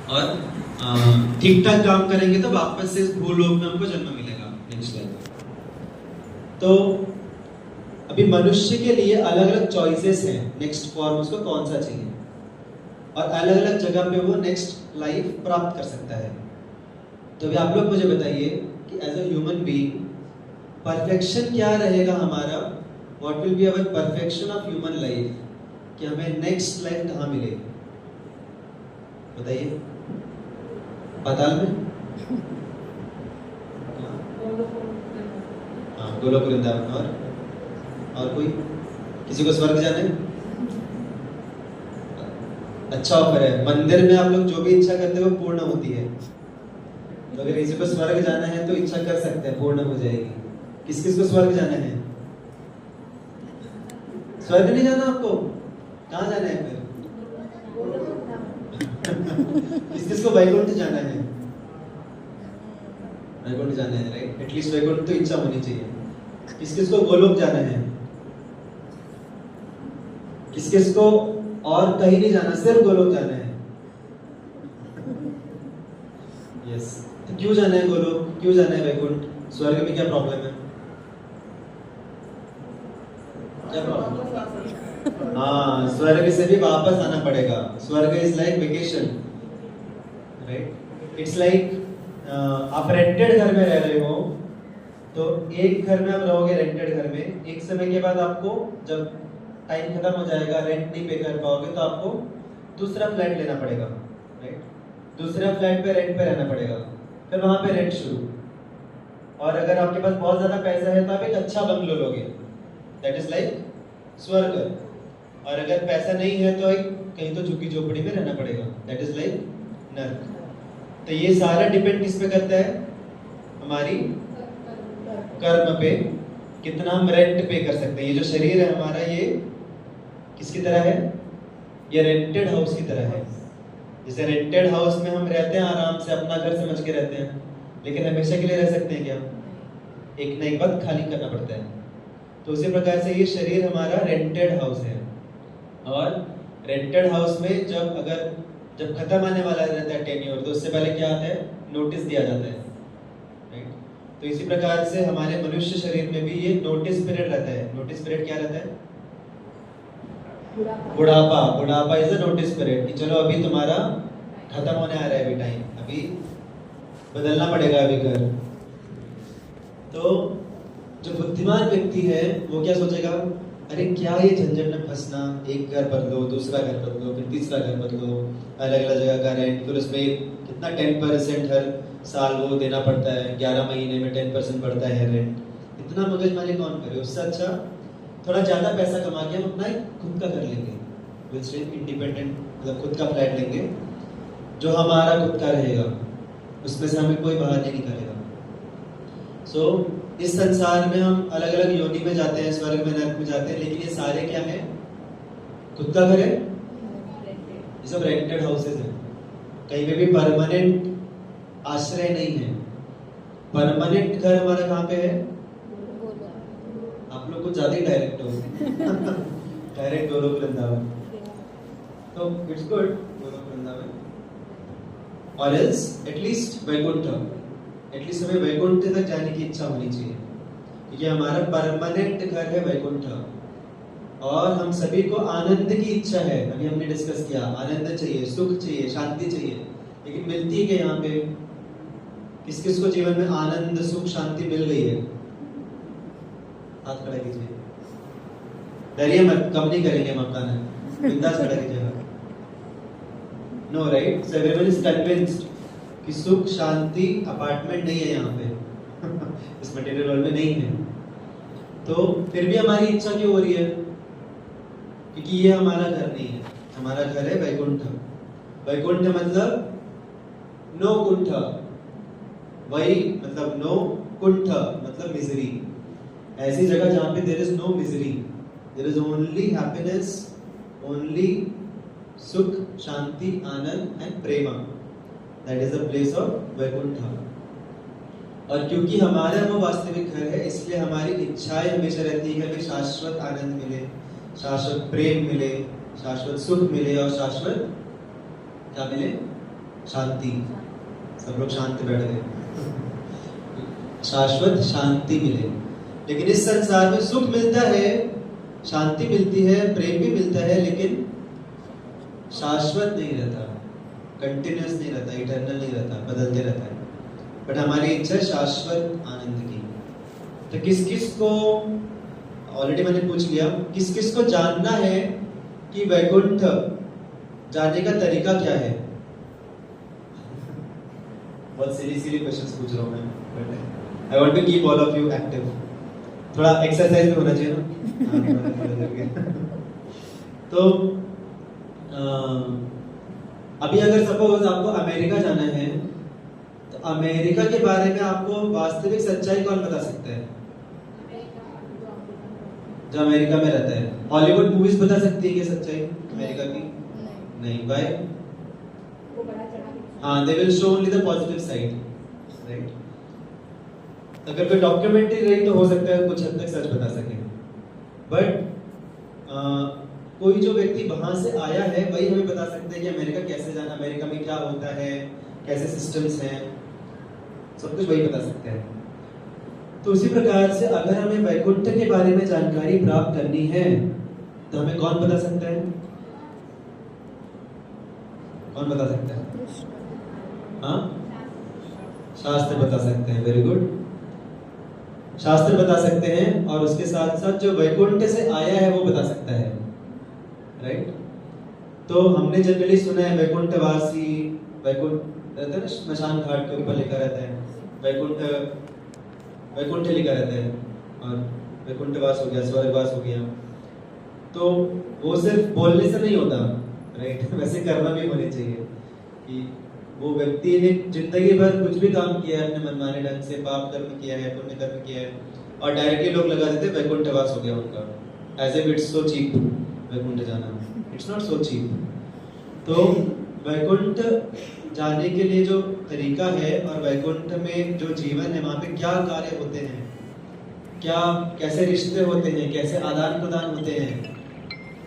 और ठीक ठाक काम करेंगे तो वापस से इस भूलोक में हमको जन्म मिलेगा नेक्स्ट लाइफ। तो अभी मनुष्य के लिए अलग अलग चॉइसेस हैं नेक्स्ट फॉर्म उसको कौन सा चाहिए, और अलग अलग जगह पे वो नेक्स्ट लाइफ प्राप्त कर सकता है। तो अभी आप लोग मुझे बताइए कि as a human being perfection क्या रहेगा हमारा, what will be our perfection of human life, कि हमें नेक्स्ट लाइफ कहाँ मिलेगी बताइए। पाताल में, हाँ गोलोक वृंदावन, और कोई किसी को स्वर्ग जाना है? अच्छा ऑफर है, मंदिर में आप लोग जो भी इच्छा करते हो पूर्ण होती है। तो अगर किसी को स्वर्ग जाना है तो इच्छा कर सकते हैं, पूर्ण हो जाएगी। किस किस को स्वर्ग जाना है? स्वर्ग नहीं जाना आपको, कहाँ जाना है फिर? किस किस को वैकुंठ जाना है? वैकुंठ जाना है, राइट? एटलीस्ट वैकुंठ तो इच्छा होनी चाहिए। किस किस को गोलोक जाना है? किस किस को और कहीं नहीं जाना, सिर्फ गोलोक जाना है? यस। तो क्यों जाना है गोलोक, क्यों जाना है वैकुंठ? स्वर्ग में क्या प्रॉब्लम है? क्या प्रॉब्लम? हाँ, स्वर्ग से भी वापस आना पड़ेगा। स्वर्ग is like vacation, right? It's like आप रेंटेड घर में रह रहे हो, तो एक घर में आप रहोगे रेंटेड घर में, एक समय के बाद आपको जब टाइम खत्म हो जाएगा, रेंट नहीं पे कर पाओगे, तो आपको दूसरा फ्लैट लेना पड़ेगा, राइट? दूसरा फ्लैट पे रेंट पे रहना पड़ेगा, फिर वहां पे रेंट शुरू। और अगर आपके पास बहुत ज्यादा पैसा है तो आप एक अच्छा बंगलो लोगे, दैट इज लाइक स्वर्ग। और अगर पैसा नहीं है तो एक कहीं तो झुग्गी झोपड़ी में रहना पड़ेगा, दैट इज लाइक नर्क। तो ये सारा डिपेंड किस पे करता है? हमारी कर्म पे, कितना हम रेंट पे कर सकते हैं। ये जो शरीर है हमारा, ये किसकी तरह है? ये रेंटेड हाउस की तरह है। जैसे रेंटेड हाउस में हम रहते हैं आराम से, अपना घर समझ के रहते हैं, लेकिन हमेशा के लिए रह सकते हैं क्या? एक ना एक बात खाली करना पड़ता है। तो उसी प्रकार से ये शरीर हमारा रेंटेड हाउस है। और रेंटेड हाउस में जब खत्म आने वाला रहता है टेन्योर, तो उससे पहले क्या आता है? नोटिस दिया जाता है, राइट? तो इसी प्रकार से हमारे मनुष्य शरीर में भी ये नोटिस पीरियड रहता है। नोटिस पीरियड क्या रहता है? बुढ़ापा। बुढ़ापा इज अ नोटिस पीरियड, कि चलो अभी तुम्हारा खत्म होने आ रहा है, अभी टाइम, अभी बदलना पड़ेगा अभी घर। तो जो बुद्धिमान व्यक्ति है वो क्या सोचेगा? अरे क्या ये झंझट में फंसना, एक घर बदलो, दूसरा घर बदलो, फिर तीसरा घर बदलो, अलग अलग जगह का रेंट, फिर उसमें कितना 10% हर साल वो देना पड़ता है, 11 महीने में 10% बढ़ता है रेंट। इतना मगजमारी कौन करे? उससे अच्छा थोड़ा ज्यादा पैसा कमा के हम अपना खुद का कर लेंगे, इंडिपेंडेंट, मतलब खुद का फ्लैट लेंगे जो हमारा खुद का रहेगा, उसमें से हमें कोई बाहर नहीं निकालेगा। सो इस संसार में हम अलग अलग योनि में जाते हैं, स्वर्ग में, नरक में जाते हैं, लेकिन ये सारे क्या है? खुद का घर है? ये सब रेंटेड हाउसेस हैं। कहीं पे भी परमानेंट आश्रय नहीं है। परमानेंट घर हमारा कहाँ पे है? आप लोग कुछ ज्यादा ही डायरेक्ट हो। डायरेक्ट गोलोक वृंदावन। तो इट्स गुड गोलोक वृंदावन, और एल्स एटलीस्ट वैकुंठ। एटलीस्ट हमें वैकुंठ तक जाने की इच्छा होनी चाहिए, क्योंकि हमारा परमानेंट घर है वैकुंठ। और हम सभी को आनंद की इच्छा है, अभी हमने डिस्कस किया, आनंद चाहिए, सुख चाहिए, शांति चाहिए, लेकिन मिलती है यहाँ पे? किस किस को जीवन में आनंद, सुख, शांति मिल गई है? हाथ खड़ा कीजिए। डरिए मत, कम नहीं करेंगे हम अपना, बिंदास खड़ा कीजिएगा। No, right? So everyone is convinced कि सुख शांति अपार्टमेंट नहीं है यहाँ पे। इस मटेरियल वर्ल्ड में नहीं है। तो फिर भी हमारी इच्छा क्यों हो रही है? क्योंकि ये हमारा घर नहीं है। हमारा घर है वैकुंठ। वैकुंठ मतलब नो कुंठ, वही मतलब नो कुंठ मतलब मिजरी, ऐसी जगह जहां पे there is no misery, there is only happiness, only sukh, shanti, anand and prem. That is the place of Vaikuntha. और क्योंकि हमारा वो वास्तविक घर है, इसलिए हमारी इच्छाएं हमेशा रहती है कि हमें शाश्वत आनंद मिले, शाश्वत प्रेम मिले, शाश्वत सुख मिले और शाश्वत क्या मिले? शांति, सब लोग शांत बैठ गए। शाश्वत शांति मिले। लेकिन इस संसार में सुख मिलता है, शांति मिलती है, प्रेम भी मिलता है, लेकिन शाश्वत नहीं रहता, कंटिन्यूस नहीं रहता, इटर्नल नहीं रहता, बदलते रहता है। बट हमारी इच्छा है शाश्वत आनंद की। तो किस किस को, ऑलरेडी मैंने पूछ लिया, किस किस को जानना है कि वैकुंठ जाने का तरीका क्या है? बहुत सीरियसली क्वेश्चंस पूछ रहा हूँ मैं, but I want to keep all of you active. थोड़ा एक्सरसाइज भी होना चाहिए ना। तो अभी अगर सपोज आपको अमेरिका जाना है, तो अमेरिका के बारे में आपको वास्तविक सच्चाई कौन बता सकता है? जो अमेरिका में रहता है। हॉलीवुड मूवीज बता सकती है कि सच्चाई अमेरिका की? नहीं। बाय हाँ, they will show only the positive side, right? अगर कोई डॉक्यूमेंट्री रही तो हो सकता है कुछ हद तक सच बता सके, बट कोई जो व्यक्ति वहां से आया है वही हमें बता सकते हैं कि अमेरिका कैसे जाना, अमेरिका में क्या होता है, कैसे सिस्टम्स हैं, सब कुछ वही बता सकते हैं। तो उसी प्रकार से अगर हमें वैकुंठ के बारे में जानकारी प्राप्त करनी है तो हमें कौन बता सकता है? कौन बता सकता है? हाँ, शास्त्र बता सकते हैं। वेरी गुड, शास्त्र बता सकते हैं, और उसके साथ साथ जो वैकुंठ से आया है वो बता सकता है, राइट? तो हमने जनरली सुना है वैकुंठवासी, वैकुंठ रहता है ना, स्मशान घाट के ऊपर लिखा रहता है वैकुंठ लिखा रहता है, और वैकुंठवास हो गया, स्वर्गवास हो गया। तो वो सिर्फ बोलने से नहीं होता, राइट? वैसे कर्म भी होने चाहिए कि वो व्यक्ति ने जिंदगी भर कुछ भी काम किया है, अपने मनमाने ढंग से पाप कर्म किया है, पुण्य कर्म किया है, और डायरेक्टली लोग लगा देते वैकुंठवास हो गया उनका, as if it's so cheap. वैकुंठ जाना इट्स नॉट सो चीप। तो वैकुंठ जाने के लिए जो तरीका है, और वैकुंठ में जो जीवन है, वहाँ पे क्या कार्य होते हैं, क्या कैसे रिश्ते होते हैं, कैसे आदान प्रदान होते हैं,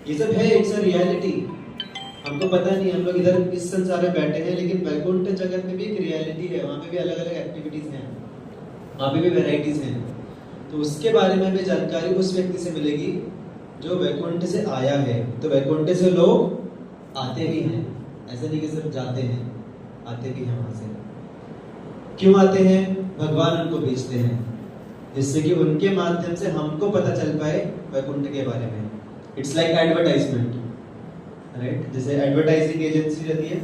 ये सब है। इट्स अ रियलिटी, हमको पता नहीं, हम लोग इधर इस संसार में बैठे हैं, लेकिन वैकुंठ जगत में भी एक रियलिटी है, वहाँ पे भी अलग अलग एक्टिविटीज हैं, वहाँ पे भी वेराइटीज हैं। तो उसके बारे में हमें जानकारी उस व्यक्ति से मिलेगी जो वैकुंठ से आया है। तो वैकुंठ से लोग आते भी हैं, ऐसा नहीं कि सिर्फ जाते हैं, आते भी हैं वहां से। क्यों आते हैं? भगवान उनको भेजते हैं, जिससे कि उनके माध्यम से हमको पता चल पाए वैकुंठ के बारे में। It's like advertisement, right? जैसे एडवर्टाइजिंग एजेंसी रहती है,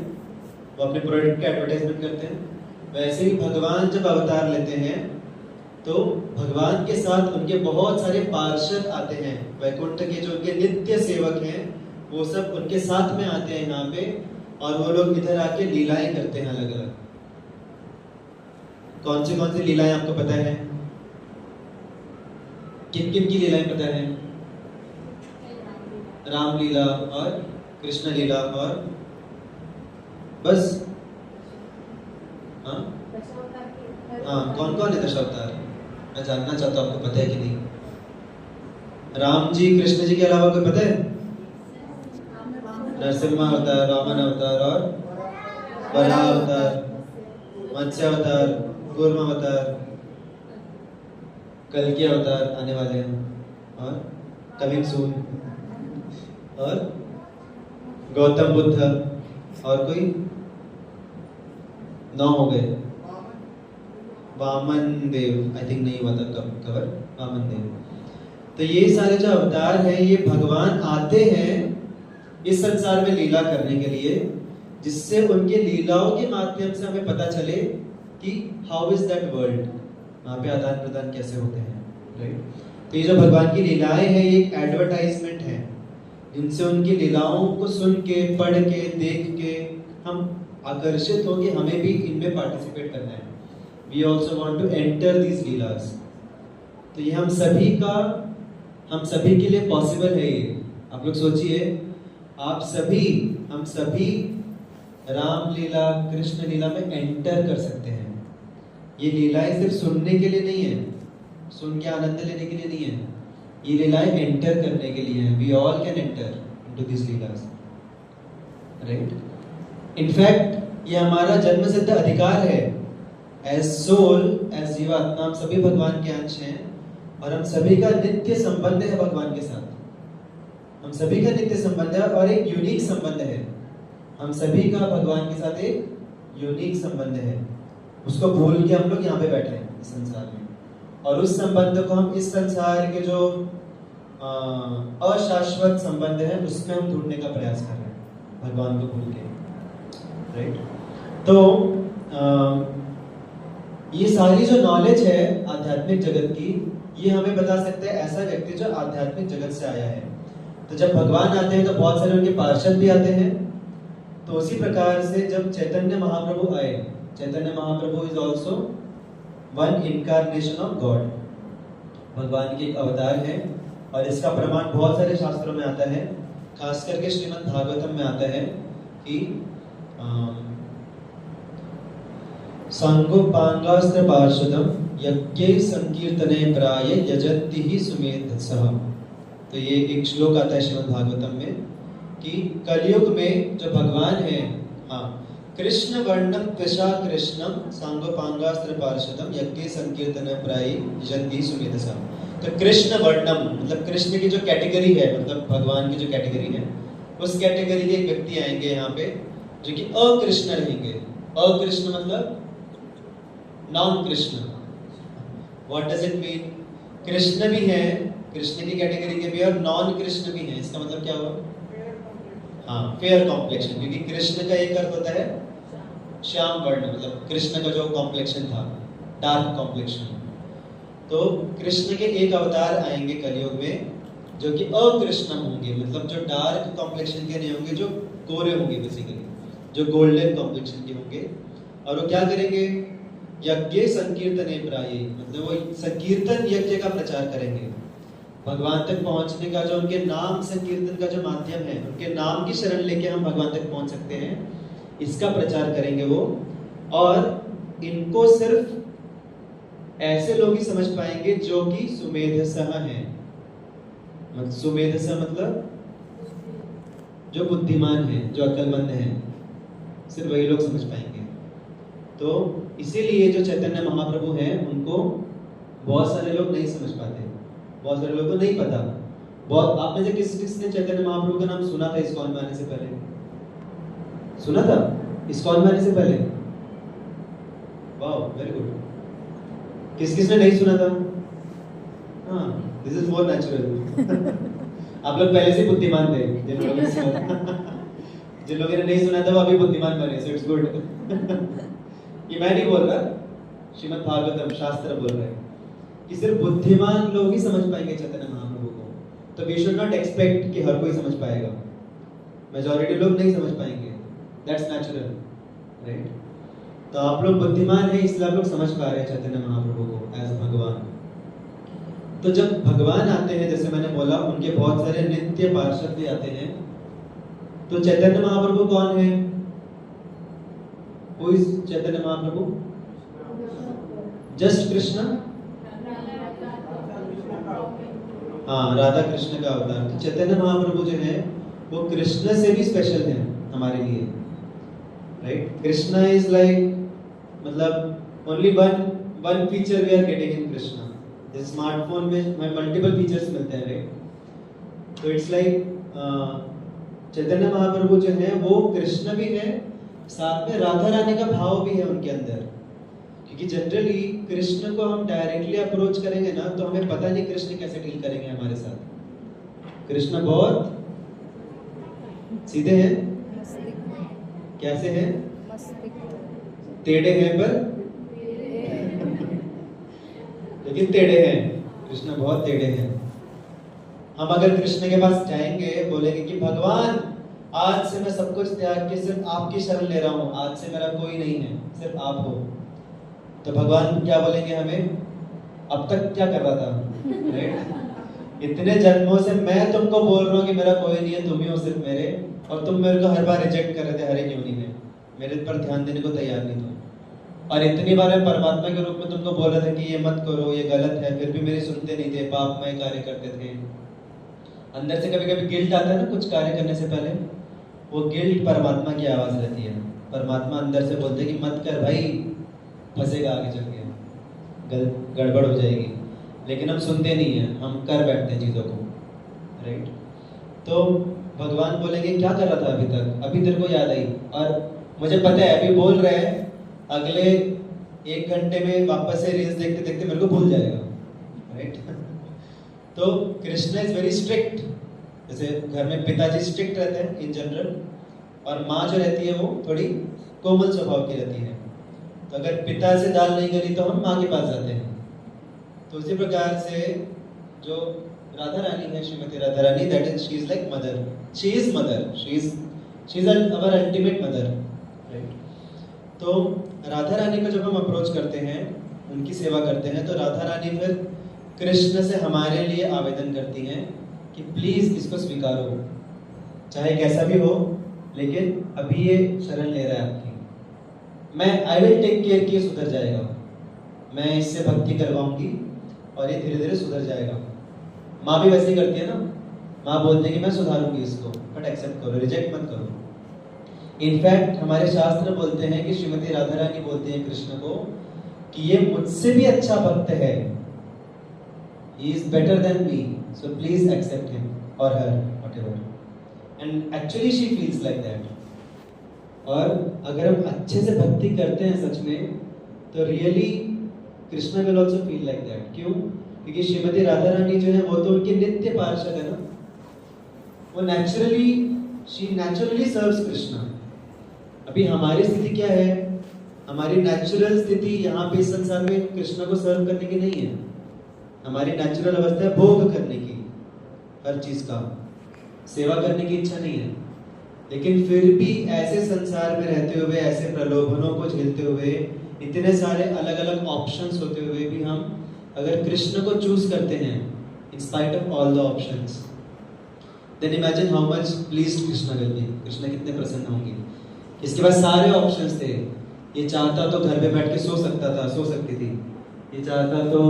वो अपने प्रोडक्ट का एडवर्टाइजमेंट करते हैं, वैसे ही भगवान जब अवतार लेते हैं तो भगवान के साथ उनके बहुत सारे पार्षद आते हैं। वैकुंठ के जो उनके नित्य सेवक हैं वो सब उनके साथ में आते हैं यहाँ पे, और वो लोग इधर आके लीलाएं करते हैं अलग अलग। कौन सी लीलाएं आपको पता है? किन किन की लीलाएं पता है? राम लीला और कृष्ण लीला, और बस। हाँ, कौन कौन है दशावतार? मैं जानना चाहता हूँ, आपको पता है कि नहीं? राम जी कृष्ण जी के अलावा कोई पता है? नरसिम्हा अवतार, वामन अवतार, और वराह अवतार, मत्स्य अवतार, कूर्म अवतार, कल्कि अवतार आने वाले हैं, और कमिंग सून, और गौतम बुद्ध, और कोई 9 हो गए। वामन देव आई थिंक नहीं हुआ था कवर, वामन देव। तो ये सारे जो अवतार हैं, ये भगवान आते हैं इस संसार में लीला करने के लिए, जिससे उनके लीलाओं के माध्यम से हमें पता चले कि हाउ इज दैट वर्ल्ड, वहाँ पे आदान प्रदान कैसे होते हैं, राइट? तो ये जो भगवान की लीलाएं हैं, ये एक एडवर्टाइजमेंट है, जिनसे उनकी लीलाओं को सुन के, पढ़ के, देख के हम आकर्षित हो कि हमें भी इनमें पार्टिसिपेट करना है। We also want to enter these leelas. तो ये हम सभी के लिए पॉसिबल है। ये आप लोग सोचिए, आप सभी, हम सभी राम लीला, कृष्ण लीला में एंटर कर सकते हैं। ये लीलाएं सिर्फ सुनने के लिए नहीं है, सुन के आनंद लेने के लिए नहीं है, ये लीलाएं एंटर करने के लिए है। We all can enter into these leelas, right? In fact ये हमारा जन्मसिद्ध अधिकार है। एज सोल, एज जीवात्मा, हम सभी भगवान के अंश हैं और हम सभी का नित्य संबंध है भगवान के साथ। हम सभी का नित्य संबंध है और एक यूनिक संबंध है। हम सभी का भगवान के साथ एक यूनिक संबंध है। उसको भूल के हम लोग यहाँ पे बैठे हैं इस संसार में, और उस संबंध को हम इस संसार के जो अशाश्वत संबंध है उसमें हम ढूंढने का प्रयास कर रहे हैं भगवान को भूल के, राइट। तो ये सारी जो नॉलेज है आध्यात्मिक जगत की, ये हमें बता सकते हैं ऐसा व्यक्ति जो आध्यात्मिक जगत से आया है। तो जब भगवान आते हैं तो बहुत सारे उनके पार्षद भी आते हैं। तो उसी प्रकार से जब चैतन्य महाप्रभु आए, Chaitanya Mahaprabhu is also one incarnation of God, भगवान की एक अवतार है। और इसका प्रमाण बहुत सारे शास्त्रों में आता है, खास करके श्रीमद् भागवतम में आता है कि सांगोपांगास्त्र पार्षदम यज्ञे संकीर्तने प्राय यजन्ति ही सुमेधसः। तो ये एक श्लोक आता है श्रीमद् भागवतम में कि कलयुग में जो भगवान है, कृष्ण वर्णम कृषा कृष्णम सांगोपांगास्त्र पार्षदम यज्ञे संकीर्तने प्राय यजन्ति सुमेधसः। तो कृष्ण वर्णम मतलब कृष्ण की जो कैटेगरी है, मतलब भगवान की जो कैटेगरी है, उस कैटेगरी के एक व्यक्ति आएंगे यहाँ पे जो कि अकृष्ण रहेंगे। अकृष्ण मतलब non Krishna. What does it mean? Krishna भी है, कृष्ण की कैटेगरी के भी, और नॉन कृष्ण भी है। इसका मतलब क्या हुआ? फेयर कॉम्प्लेक्शन, क्योंकि कृष्ण का एक अर्थ होता है श्याम वर्ण, मतलब कृष्ण का जो कॉम्प्लेक्शन था, डार्क कॉम्प्लेक्शन। तो कृष्ण के एक अवतार आएंगे कलयुग में जो कि अकृष्ण होंगे, मतलब जो डार्क कॉम्प्लेक्शन के नहीं होंगे, जो गोरे होंगे, बेसिकली जो गोल्डन कॉम्प्लेक्शन के होंगे। और वो क्या करेंगे? यज्ञ संकीर्तने प्राय, मतलब वो संकीर्तन यज्ञ का प्रचार करेंगे। भगवान तक पहुंचने का जो उनके नाम संकीर्तन का जो माध्यम है, उनके नाम की शरण लेके हम भगवान तक पहुंच सकते हैं, इसका प्रचार करेंगे वो। और इनको सिर्फ ऐसे लोग ही समझ पाएंगे जो कि सुमेधसः हैं। सुमेधसः मतलब जो बुद्धिमान है, जो अक्लमंद है, सिर्फ वही लोग समझ पाएंगे। तो इसीलिए जो चैतन्य महाप्रभु हैं उनको बहुत सारे लोग नहीं समझ पाते, बहुत सारे लोगों को नहीं पता। बहुत आप में से किसने चैतन्य महाप्रभु का नाम सुना था इस्कॉन में आने से पहले? सुना था इस्कॉन में आने से पहले? Wow, very good. किसने नहीं सुना था? This is more natural. आप लोग पहले से बुद्धिमान थे। जिन लोगों ने नहीं सुना था वो अभी बुद्धिमान बने, सो इट्स गुड। ये मैं नहीं बोल रहा, श्रीमद् भागवतम शास्त्र बोल रहे हैं कि सिर्फ बुद्धिमान लोग ही समझ पाएंगे चैतन्य महाप्रभु को। तो वी शुड नॉट एक्सपेक्ट कि हर कोई समझ पाएगा, मेजॉरिटी लोग नहीं समझ पाएंगे, दैट्स नेचुरल, राइट। तो आप लोग बुद्धिमान हैं, इसलिए आप लोग समझ पा रहे हैं चैतन्य महाप्रभु को एज भगवान। तो जब भगवान आते हैं, जैसे मैंने बोला, उनके बहुत सारे नित्य पार्षद भी आते हैं। तो चैतन्य महाप्रभु कौन है? Who is Chaitanya Mahaprabhu? Just Krishna? Radha Krishna का अवतार। तो चैतन्य महाप्रभु जो है वो कृष्ण से भी स्पेशल है हमारे लिए, राइट। कृष्ण इज लाइक, मतलब only one feature we are getting in Krishna. जैसे स्मार्टफोन में मल्टीपल फीचर्स मिलते हैं, राइट। तो इट्स लाइक चैतन्य महाप्रभु जो है वो कृष्ण भी है, साथ में राधा रानी का भाव भी है उनके अंदर। क्योंकि जनरली कृष्ण को हम डायरेक्टली अप्रोच करेंगे ना, तो हमें पता नहीं कृष्ण कैसे डील करेंगे हमारे साथ। कृष्ण बहुत सीधे हैं, कैसे हैं? टेढ़े हैं पर लेकिन टेढ़े हैं। कृष्ण बहुत टेढ़े हैं। हम अगर कृष्ण के पास जाएंगे, बोलेंगे कि भगवान आज से मैं सब कुछ त्याग के सिर्फ आपकी शरण ले रहा हूँ, आज से मेरा कोई नहीं है, सिर्फ आप हो, तो भगवान क्या बोलेंगे हमें? अब तक क्या कर रहा था, राइट। इतने जन्मों से मैं तुमको बोल रहा हूँ कि मेरा कोई नहीं है, तुम ही हो सिर्फ मेरे, और तुम मेरे को हर बार रिजेक्ट कर रहे थे, हर एक योनि में मेरे पर ध्यान देने को तैयार नहीं थे। और इतनी बार मैं परमात्मा के रूप में तुमको बोल रहा था कि ये मत करो, ये गलत है, फिर भी मेरी सुनते नहीं थे, पापमय कार्य करते थे। अंदर से कभी कभी गिल्ट आता है ना कुछ कार्य करने से पहले, वो गिल्ट परमात्मा की आवाज रहती है, परमात्मा अंदर से बोलते हैं कि मत कर भाई, फंसेगा आगे चल के, गड़बड़ हो जाएगी। लेकिन हम सुनते नहीं हैं, हम कर बैठते हैं चीज़ों को, राइट। तो भगवान बोलेंगे क्या कर रहा था अभी तक, अभी तेरे को याद आई, और मुझे पता है अभी बोल रहे हैं, अगले 1 घंटे में वापस से रील्स देखते देखते मेरे को भूल जाएगा, राइट। तो कृष्ण इज वेरी स्ट्रिक्ट। जैसे घर में पिताजी स्ट्रिक्ट रहते हैं इन जनरल, और माँ जो रहती है वो थोड़ी कोमल स्वभाव की रहती है। तो अगर पिता से दाल नहीं गली तो हम माँ के पास जाते हैं। तो उसी प्रकार से जो राधा रानी है, Shrimati Radha Rani, that is she is like mother, she is mother, she is our ultimate mother, right. तो राधा रानी को जब हम अप्रोच करते हैं, उनकी सेवा करते हैं, तो राधा रानी फिर कृष्ण से हमारे लिए आवेदन करती हैं कि प्लीज इसको स्वीकारो, चाहे कैसा भी हो, लेकिन अभी ये शरण ले रहा है आपकी, मैं आई विल टेक केयर कि ये सुधर जाएगा, मैं इससे भक्ति करवाऊंगी और ये धीरे धीरे सुधर जाएगा। माँ भी वैसे ही करती है ना, माँ बोलती है कि मैं सुधारूंगी इसको, बट एक्सेप्ट करो, रिजेक्ट मत करो। इनफैक्ट हमारे शास्त्र बोलते हैं कि श्रीमती राधा रानी बोलती है कृष्ण को कि ये मुझसे भी अच्छा भक्त है, he is better than me, so please accept him or her, whatever, and actually she feels like that। और अगर हम अच्छे से भक्ति करते हैं सच में, तो really Krishna will also feel like that. क्यों? क्योंकि श्रीमती राधा रानी जो है वो तो उनके नित्य पार्षद है ना, वो naturally, she naturally serves Krishna. अभी हमारी स्थिति क्या है? हमारी नेचुरल स्थिति यहाँ पे इस संसार में कृष्ण को सर्व करने की नहीं है। हमारी नेचुरल अवस्था है भोग करने की, हर चीज का सेवा करने की इच्छा नहीं है। लेकिन फिर भी ऐसे संसार में रहते हुए, ऐसे प्रलोभनों को झेलते हुए, इतने सारे अलग अलग ऑप्शंस होते हुए भी हम अगर कृष्ण को चूज करते हैं in spite of all the options, then imagine how much pleased Krishna will be. Krishna कितने प्रसन्न होंगे। इसके बाद सारे ऑप्शंस थे, ये चाहता तो घर पे बैठ के सो सकता था, सो सकती थी, ये चाहता तो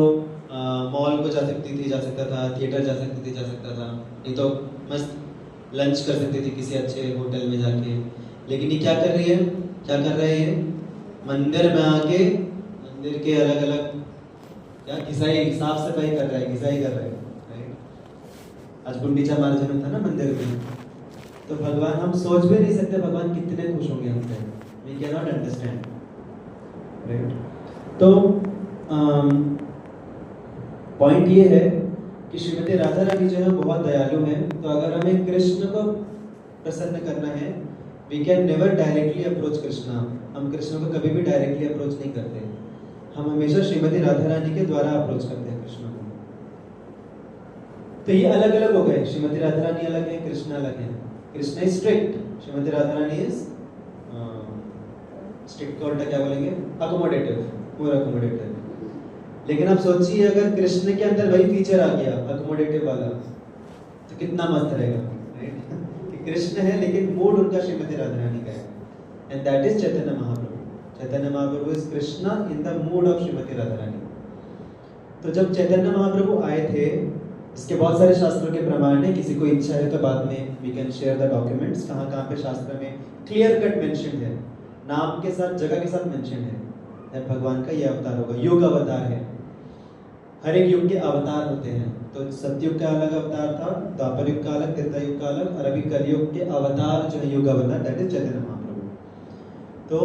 मॉल को जा सकती थी, जा सकता था, थिएटर जा सकती थी, जा सकता था, नहीं तो मस्त लंच कर सकती थी किसी अच्छे होटल में जाके। लेकिन ये क्या कर रही है, क्या कर रहे हैं? मंदिर में आके मंदिर के अलग अलग क्या घिसाई, साफ सफाई कर रहा है, घिसाई कर रहा है, राइट। आज गुंडीचा मार्जन था ना मंदिर में, तो भगवान, हम सोच भी नहीं सकते भगवान कितने खुश होंगे हमसे, we can not understand, right. तो पॉइंट ये है कि श्रीमती राधा रानी जो है बहुत दयालु है। तो अगर हमें कृष्ण को प्रसन्न करना है, we can never directly approach Krishna. हम कृष्ण को कभी भी डायरेक्टली अप्रोच नहीं करते, हम हमेशा श्रीमती राधा रानी के द्वारा अप्रोच करते हैं कृष्ण को। तो ये अलग अलग हो गए, श्रीमती राधा रानी अलग है, कृष्ण अलग है। Krishna is strict, Shrimati Radha Rani is strict का उल्टा क्या बोलेंगे? अकोमोडेटिव, मोर अकोमोडेटिव। लेकिन आप सोचिए अगर कृष्ण के अंदर वही फीचर आ गया अकोमोडेटिव वाला, तो कितना मस्त रहेगा, राइट। कि कृष्ण है लेकिन मूड उनका श्रीमती राधा रानी का है, and that is Chaitanya Mahaprabhu. Chaitanya Mahaprabhu is Krishna in the mood of Shrimati Radha Rani. तो जब चैतन्य महाप्रभु आए थे, इसके बहुत सारे शास्त्रों के प्रमाण है, किसी को इच्छा है तो बाद में we can share the documents, कहाँ कहाँ पे शास्त्र में क्लियर कट मेंशन है, नाम के साथ, जगह के साथ मेंशन है, भगवान का ये अवतार होगा, युग अवतार है। हर एक युग के अवतार होते हैं, तो सतयुग का अलग अवतार था, द्वापर युग का अलग, त्रेता युग का अलग, और अभी कलयुग के अवतार जो है युग अवतार, दैट इज चैतन्य महाप्रभु। तो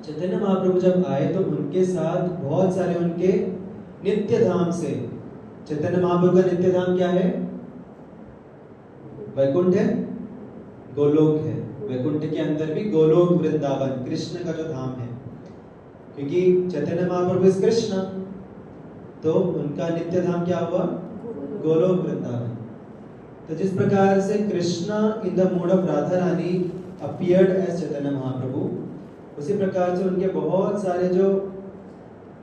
चैतन्य महाप्रभु जब आए तो उनके साथ बहुत सारे उनके नित्य धाम से, चैतन्य महाप्रभु का नित्य धाम क्या है? वैकुंठ है, गोलोक है। वैकुंठ के अंदर भी गोलोक वृंदावन कृष्ण का जो धाम है, क्योंकि चैतन्य महाप्रभु इस कृष्ण, तो उनका नित्य धाम क्या हुआ? गोलोक वृंदावन। तो जिस प्रकार से Krishna in the mood of Radha Rani appeared as Chaitanya Mahaprabhu, उसी प्रकार से उनके बहुत सारे जो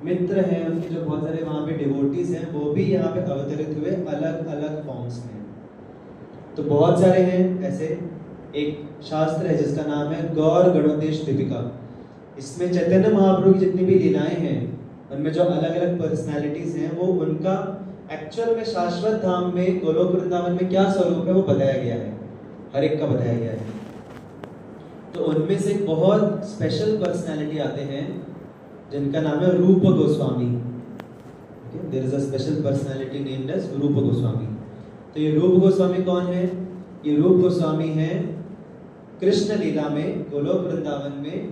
मित्र हैं, उनके जो बहुत सारे वहाँ पे डिवोटीज हैं, वो भी यहाँ पे अवतरित हुए अलग अलग फॉर्म्स में। तो बहुत सारे हैं ऐसे। एक शास्त्र है जिसका नाम है गौर गणोदेश दीपिका। इसमें चैतन्य महाप्रभु की जितनी भी लीलाएं हैं, उनमें जो अलग अलग पर्सनालिटीज हैं, वो उनका एक्चुअल में शाश्वत धाम में गोलोक वृंदावन में क्या स्वरूप है वो बताया गया है, हर एक का बताया गया है। तो उनमें से बहुत स्पेशल पर्सनालिटी आते हैं जिनका नाम है Roop Goswami. There is a special personality named as Roop Goswami. तो ये रूप गोस्वामी कौन है? ये रूप गोस्वामी है कृष्ण लीला में गोलोक वृंदावन में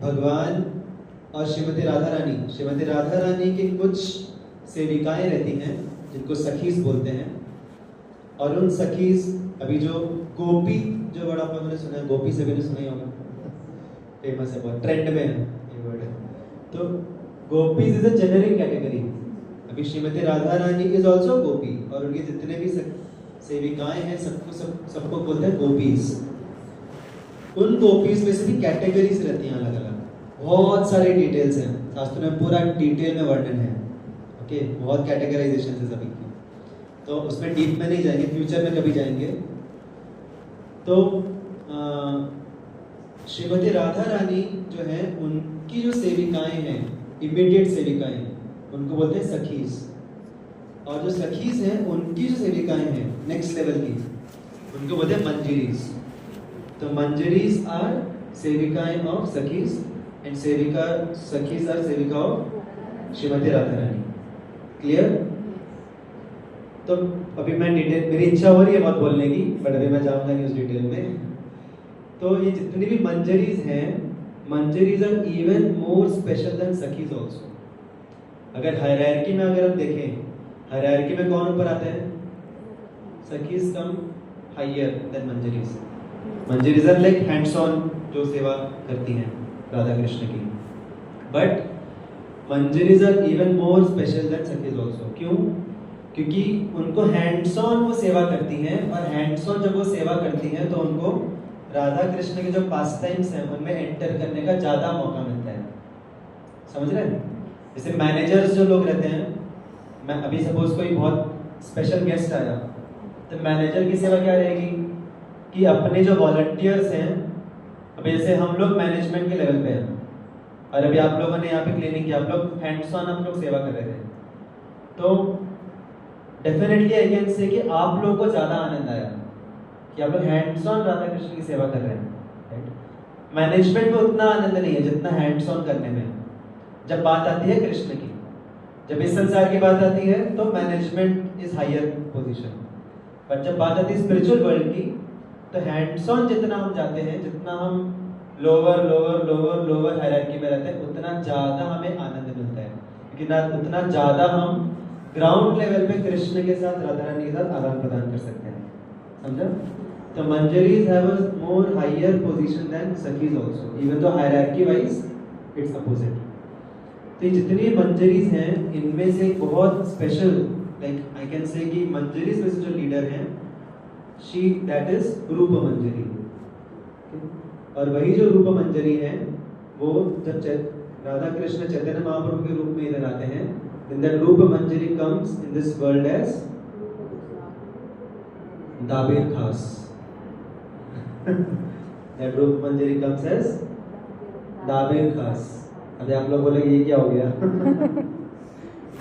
भगवान और श्रीमती राधा रानी की कुछ सेविकाएं रहती हैं जिनको सखीज बोलते हैं। और उन सखीज, अभी जो गोपी जो वर्ड आप लोगों ने सुना है, गोपी से भी सुना ही होगा, फेमस है, बहुत ट्रेंड में है ये वर्ड है। तो gopis is a generic category. अभी श्रीमती राधा रानी इज ऑल्सो गोपी, और उनके जितने भी सेविकाएं हैं सबको बोलते हैं गोपीज। उन गोपीज में से भी कैटेगरीज रहती हैं अलग अलग, बहुत सारे डिटेल्स हैं, शास्त्रों में पूरा डिटेल में वर्णन है। ओके, बहुत कैटेगराइजेशन है सभी की, तो उसमें डीप में नहीं जाएंगे, फ्यूचर में कभी जाएंगे। तो श्रीमती राधा रानी जो है, उनकी जो सेविकाएं हैं, इमीडिएट सेविकाएं, उनको बोलते हैं सखीज। और जो सखीज हैं उनकी जो सेविकाएं हैं नेक्स्ट लेवल की, उनको बोलते हैं मंजरीज। तो मंजरीज आर सेविकाएं ऑफ सखीज एंड सखीज आर सेविका of Shrimati Radha Rani. Clear? तो अभी मैं डिटेल, मेरी इच्छा हो रही है बहुत बोलने की, बट अभी मैं जाऊंगा नहीं उस डिटेल में। तो ये जितनी भी मंजरीज हैं, manjaris are even more special than sakhis also. अगर हायरार्की में अगर हम देखें, हायरार्की में कौन ऊपर आते हैं? Sakhis come higher than manjaris. Manjaris are like hands on जो सेवा करती हैं राधा कृष्ण की, but manjaris are even more special than sakhis also. क्यों? क्योंकि उनको हैंड्स ऑन वो सेवा करती हैं, और हैंड्स ऑन जब वो सेवा करती हैं तो उनको राधा कृष्ण के जो पास टाइम्स हैं उनमें एंटर करने का ज्यादा मौका मिलता है। समझ रहे हैं? जैसे मैनेजर्स जो लोग रहते हैं, मैं अभी सपोज कोई बहुत स्पेशल गेस्ट आया, तो मैनेजर की सेवा क्या रहेगी कि अपने जो वॉलंटियर्स हैं, अभी जैसे हम लोग मैनेजमेंट के लेवल पे हैं और अभी आप लोगों ने यहाँ पे क्लिनिक किया, आप लोग हैंड्स ऑन आप लोग सेवा कर रहे थे, तो डेफिनेटली आई कैन से कि आप लोगों को ज्यादा आनंद आया कि आप लोग हैंड्स ऑन राधा कृष्ण की सेवा कर रहे हैं। मैनेजमेंट में उतना आनंद नहीं है जितना हैंड्स ऑन करने में। जब बात आती है कृष्ण की, जब इस संसार की बात आती है तो मैनेजमेंट इज हायर पोजीशन, पर जब बात आती है स्पिरिचुअल वर्ल्ड की, तो हैंड्स ऑन जितना हम जाते हैं, जितना हम lower lower lower lower hierarchy में रहते हैं, उतना ज्यादा हमें आनंद मिलता है, क्योंकि उतना ज्यादा हम ग्राउंड लेवल पे कृष्ण के साथ, राधा रानी के साथ आदान प्रदान कर सकते हैं। समझा? तो manjaris have a more higher position than sakhis also, even though hierarchy wise it's opposite. तो जितनी मंजरीज हैं इनमें से बहुत special, like I can say कि मंजरीज में से जो लीडर हैं, शी दैट इज रूप मंजरी। और वही जो रूप मंजरी है, वो जब राधा कृष्ण चैतन्य महाप्रभु के रूप में इधर आते हैं, then that Rupa Manjari comes in this world as Dabir Khas. That Rupa Manjari comes as Dabir Khas. अभी आप लोग बोलेंगे ये क्या हो गया?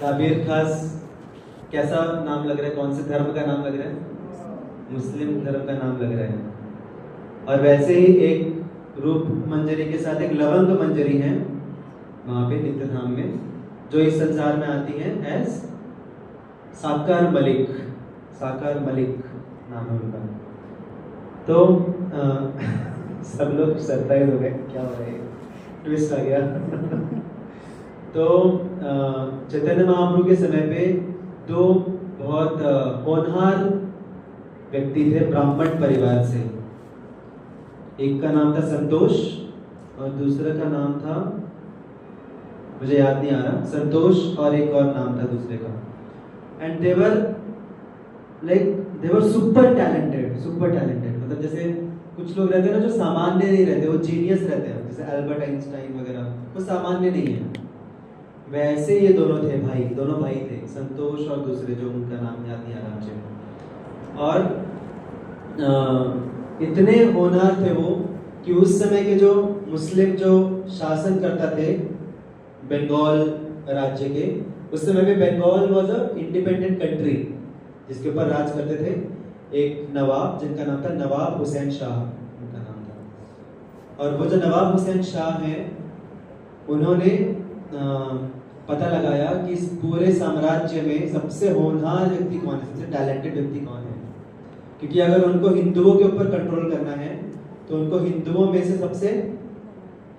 दाबीर खास कैसा नाम लग रहा है? कौन से धर्म का नाम लग रहा है? मुस्लिम धर्म का नाम लग रहा है। और वैसे ही एक रूप मंजरी के साथ एक लवंग मंजरी है वहां पे नित्य धाम में, जो इस संसार में आती है एज साकार मलिक नाम है उनका। तो सब लोग सरप्राइज हो गए, क्या हो रहा है, ट्विस्ट आ गया। तो चैतन्य महाप्रभु के समय पे दो बहुत होनहार व्यक्ति थे ब्राह्मण परिवार से। एक का नाम था संतोष और दूसरे का नाम था, मुझे याद नहीं आ रहा, संतोष और एक और नाम था दूसरे का। And they were super talented. मतलब जैसे कुछ लोग रहते हैं ना जो सामान्य नहीं रहते, वो जीनियस रहते हैं, जैसे अल्बर्ट आइंस्टाइन वगैरह, वो सामान्य नहीं है। वैसे ये दोनों भाई थे, संतोष और दूसरे जो उनका नाम याद नहीं आ रहा मुझे। और इतने होनहार थे वो कि उस समय के जो मुस्लिम जो शासन करता थे बंगाल राज्य के, उस समय में Bengal was a independent country जिसके ऊपर राज करते थे एक नवाब जिनका नाम था नवाब हुसैन शाह उनका नाम था। और वो जो नवाब हुसैन शाह हैं, उन्होंने पता लगाया कि इस पूरे साम्राज्य में सबसे होनहार व्यक्ति कौन है, सबसे टैलेंटेड व्यक्ति कौन है। क्योंकि अगर उनको हिंदुओं के ऊपर कंट्रोल करना है तो उनको हिंदुओं में से सबसे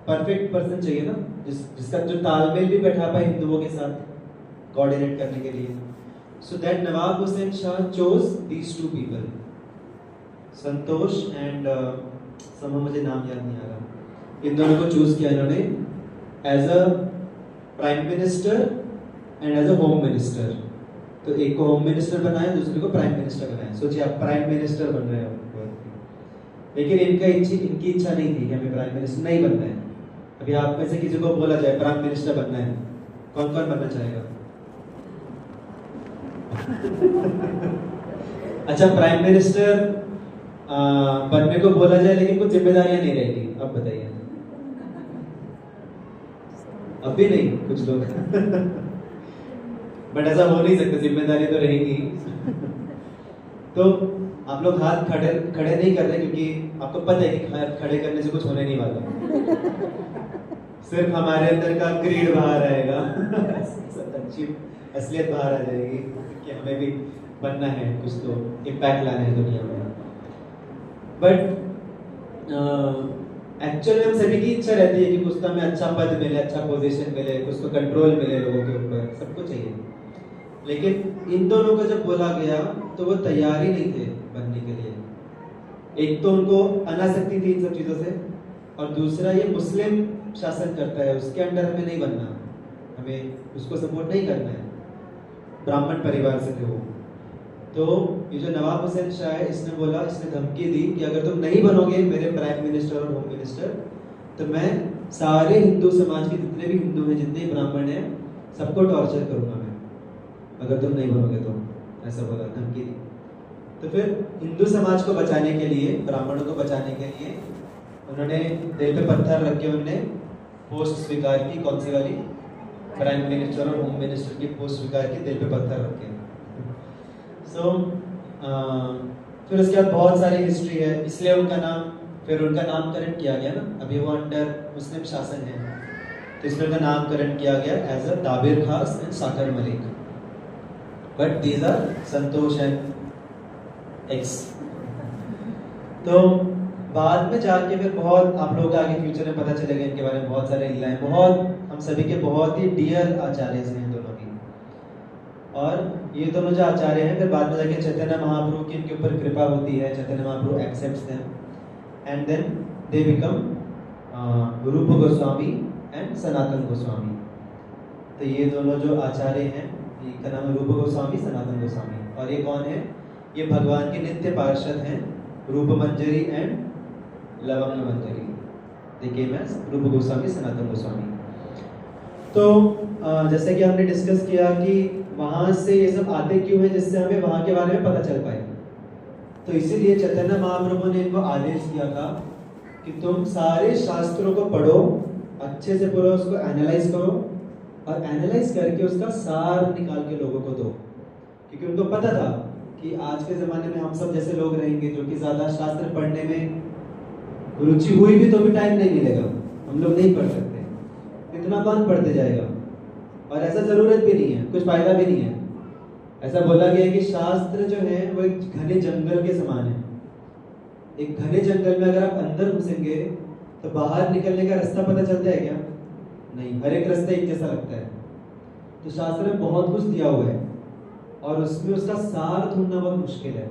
परफेक्ट पर्सन चाहिए ना, जिसका जो तालमेल भी बैठा पाए हिंदुओं के साथ कोऑर्डिनेट करने के लिए। So that Nawab Hussain Shah chose these two people, Santosh and मुझे नाम याद नहीं आ रहा, इन दोनों को चूज किया इन्होंने as a prime minister and as a home minister. तो एक को होम मिनिस्टर बनाया, दूसरे को प्राइम मिनिस्टर बनाया। सोचिए आप प्राइम मिनिस्टर बन रहे हो, लेकिन इनकी इच्छा नहीं थी कि हमें प्राइम मिनिस्टर नहीं बनना है। अभी आप में से किसी को बोला जाए प्राइम मिनिस्टर बनना है, कौन कौन बनना चाहेगा? अच्छा, प्राइम मिनिस्टर बनने को बोला जाए लेकिन कुछ जिम्मेदारियां नहीं रहेगी, अब बताइए। अभी नहीं कुछ लोग बट ऐसा हो नहीं सकता, जिम्मेदारी तो रहेगी। तो आप लोग हाथ खड़े नहीं कर रहे क्योंकि आपको पता है कि हाथ खड़े करने से कुछ होने नहीं वाला, सिर्फ हमारे अंदर का ग्रीड बाहर आएगा अच्छी असलियत बाहर आ जाएगी कि हमें भी बनना है, कुछ तो इम्पैक्ट लाना है दुनिया में। बट एक्चुअल में हम सभी की इच्छा रहती है कि कुछ तो हमें अच्छा पद मिले, अच्छा पोजीशन मिले, कुछ तो कंट्रोल मिले लोगों के ऊपर, सबको चाहिए। लेकिन इन दोनों को जब बोला गया तो वो तैयार ही नहीं थे बनने के लिए। एक तो उनको अनासक्ति थी इन सब चीज़ों से, और दूसरा ये मुस्लिम शासन करता है, उसके अंडर हमें नहीं बनना, हमें उसको सपोर्ट नहीं करना है। ब्राह्मण परिवार से थे वो। तो ये जो नवाब हुसैन शाह है, इसने बोला, इसने धमकी दी कि अगर तुम नहीं बनोगे मेरे प्राइम मिनिस्टर और होम मिनिस्टर तो मैं सारे हिंदू समाज के जितने भी हिंदू हैं, जितने ब्राह्मण हैं, सबको टॉर्चर करूंगा मैं, अगर तुम नहीं बनोगे तो। ऐसा बोला, धमकी दी। तो फिर हिंदू समाज को बचाने के लिए, ब्राह्मणों को बचाने के लिए उन्होंने दिल पे पत्थर रख के उन्होंने पोस्ट स्वीकार की। कौन सी वाली? प्राइम मिनिस्टर और होम मिनिस्टर की पोस्ट स्वीकार की, दिल पे पत्थर रख के। सो फिर उसके बाद बहुत सारी हिस्ट्री है, इसलिए उनका नामकरण किया गया ना। अभी वो अंडर मुस्लिम शासन है तो इसलिए उनका नामकरण किया गया as a Dabir Khas and Sakar Malik. But these are Santosh and X. तो बाद में जाके फिर बहुत आप लोग आगे फ्यूचर में पता चलेगा इनके बारे में, बहुत सारे लीलाएं, बहुत हम सभी के बहुत ही डियर आचार्य हैं दोनों भी। और ये दोनों जो आचार्य हैं, फिर बाद में जाके चैतन्य महाप्रभु की इनके ऊपर कृपा होती है, Chaitanya Mahaprabhu accepts them and then they become Rupa Goswami and सनातन गोस्वामी। तो ये दोनों जो आचार्य हैं, इनका नाम है रूप गोस्वामी, सनातन गोस्वामी। और ये कौन है? ये भगवान के नित्य पार्षद हैं, रूप मंजरी एंड लवंग मंजरी। देखिए मैं रूप गोस्वामी, सनातन गोस्वामी। तो जैसे कि हमने डिस्कस किया कि वहां से ये सब आते क्यों है, जिससे हमें वहां के बारे में पता चल पाए। तो इसीलिए चैतन्य महाप्रभु ने इनको आदेश दिया था कि तुम सारे शास्त्रों को पढ़ो, अच्छे से पढ़ो, उसको एनालाइज करो और एनालाइज करके उसका सार निकाल के लोगों को दो। क्योंकि उनको पता था कि आज के ज़माने में हम सब जैसे लोग रहेंगे जो कि ज़्यादा शास्त्र पढ़ने में रुचि हुई भी तो भी टाइम नहीं मिलेगा, हम लोग नहीं पढ़ सकते, इतना कौन पढ़ते जाएगा। और ऐसा ज़रूरत भी नहीं है, कुछ फ़ायदा भी नहीं है। ऐसा बोला गया है कि शास्त्र जो है वो एक घने जंगल के समान है। एक घने जंगल में अगर आप अंदर घुसेंगे तो बाहर निकलने का रास्ता पता चलता है क्या? नहीं, हर एक रास्ता एक जैसा लगता है। तो शास्त्र में बहुत कुछ दिया हुआ है और उसमें उसका सार ढूंढना बहुत मुश्किल है।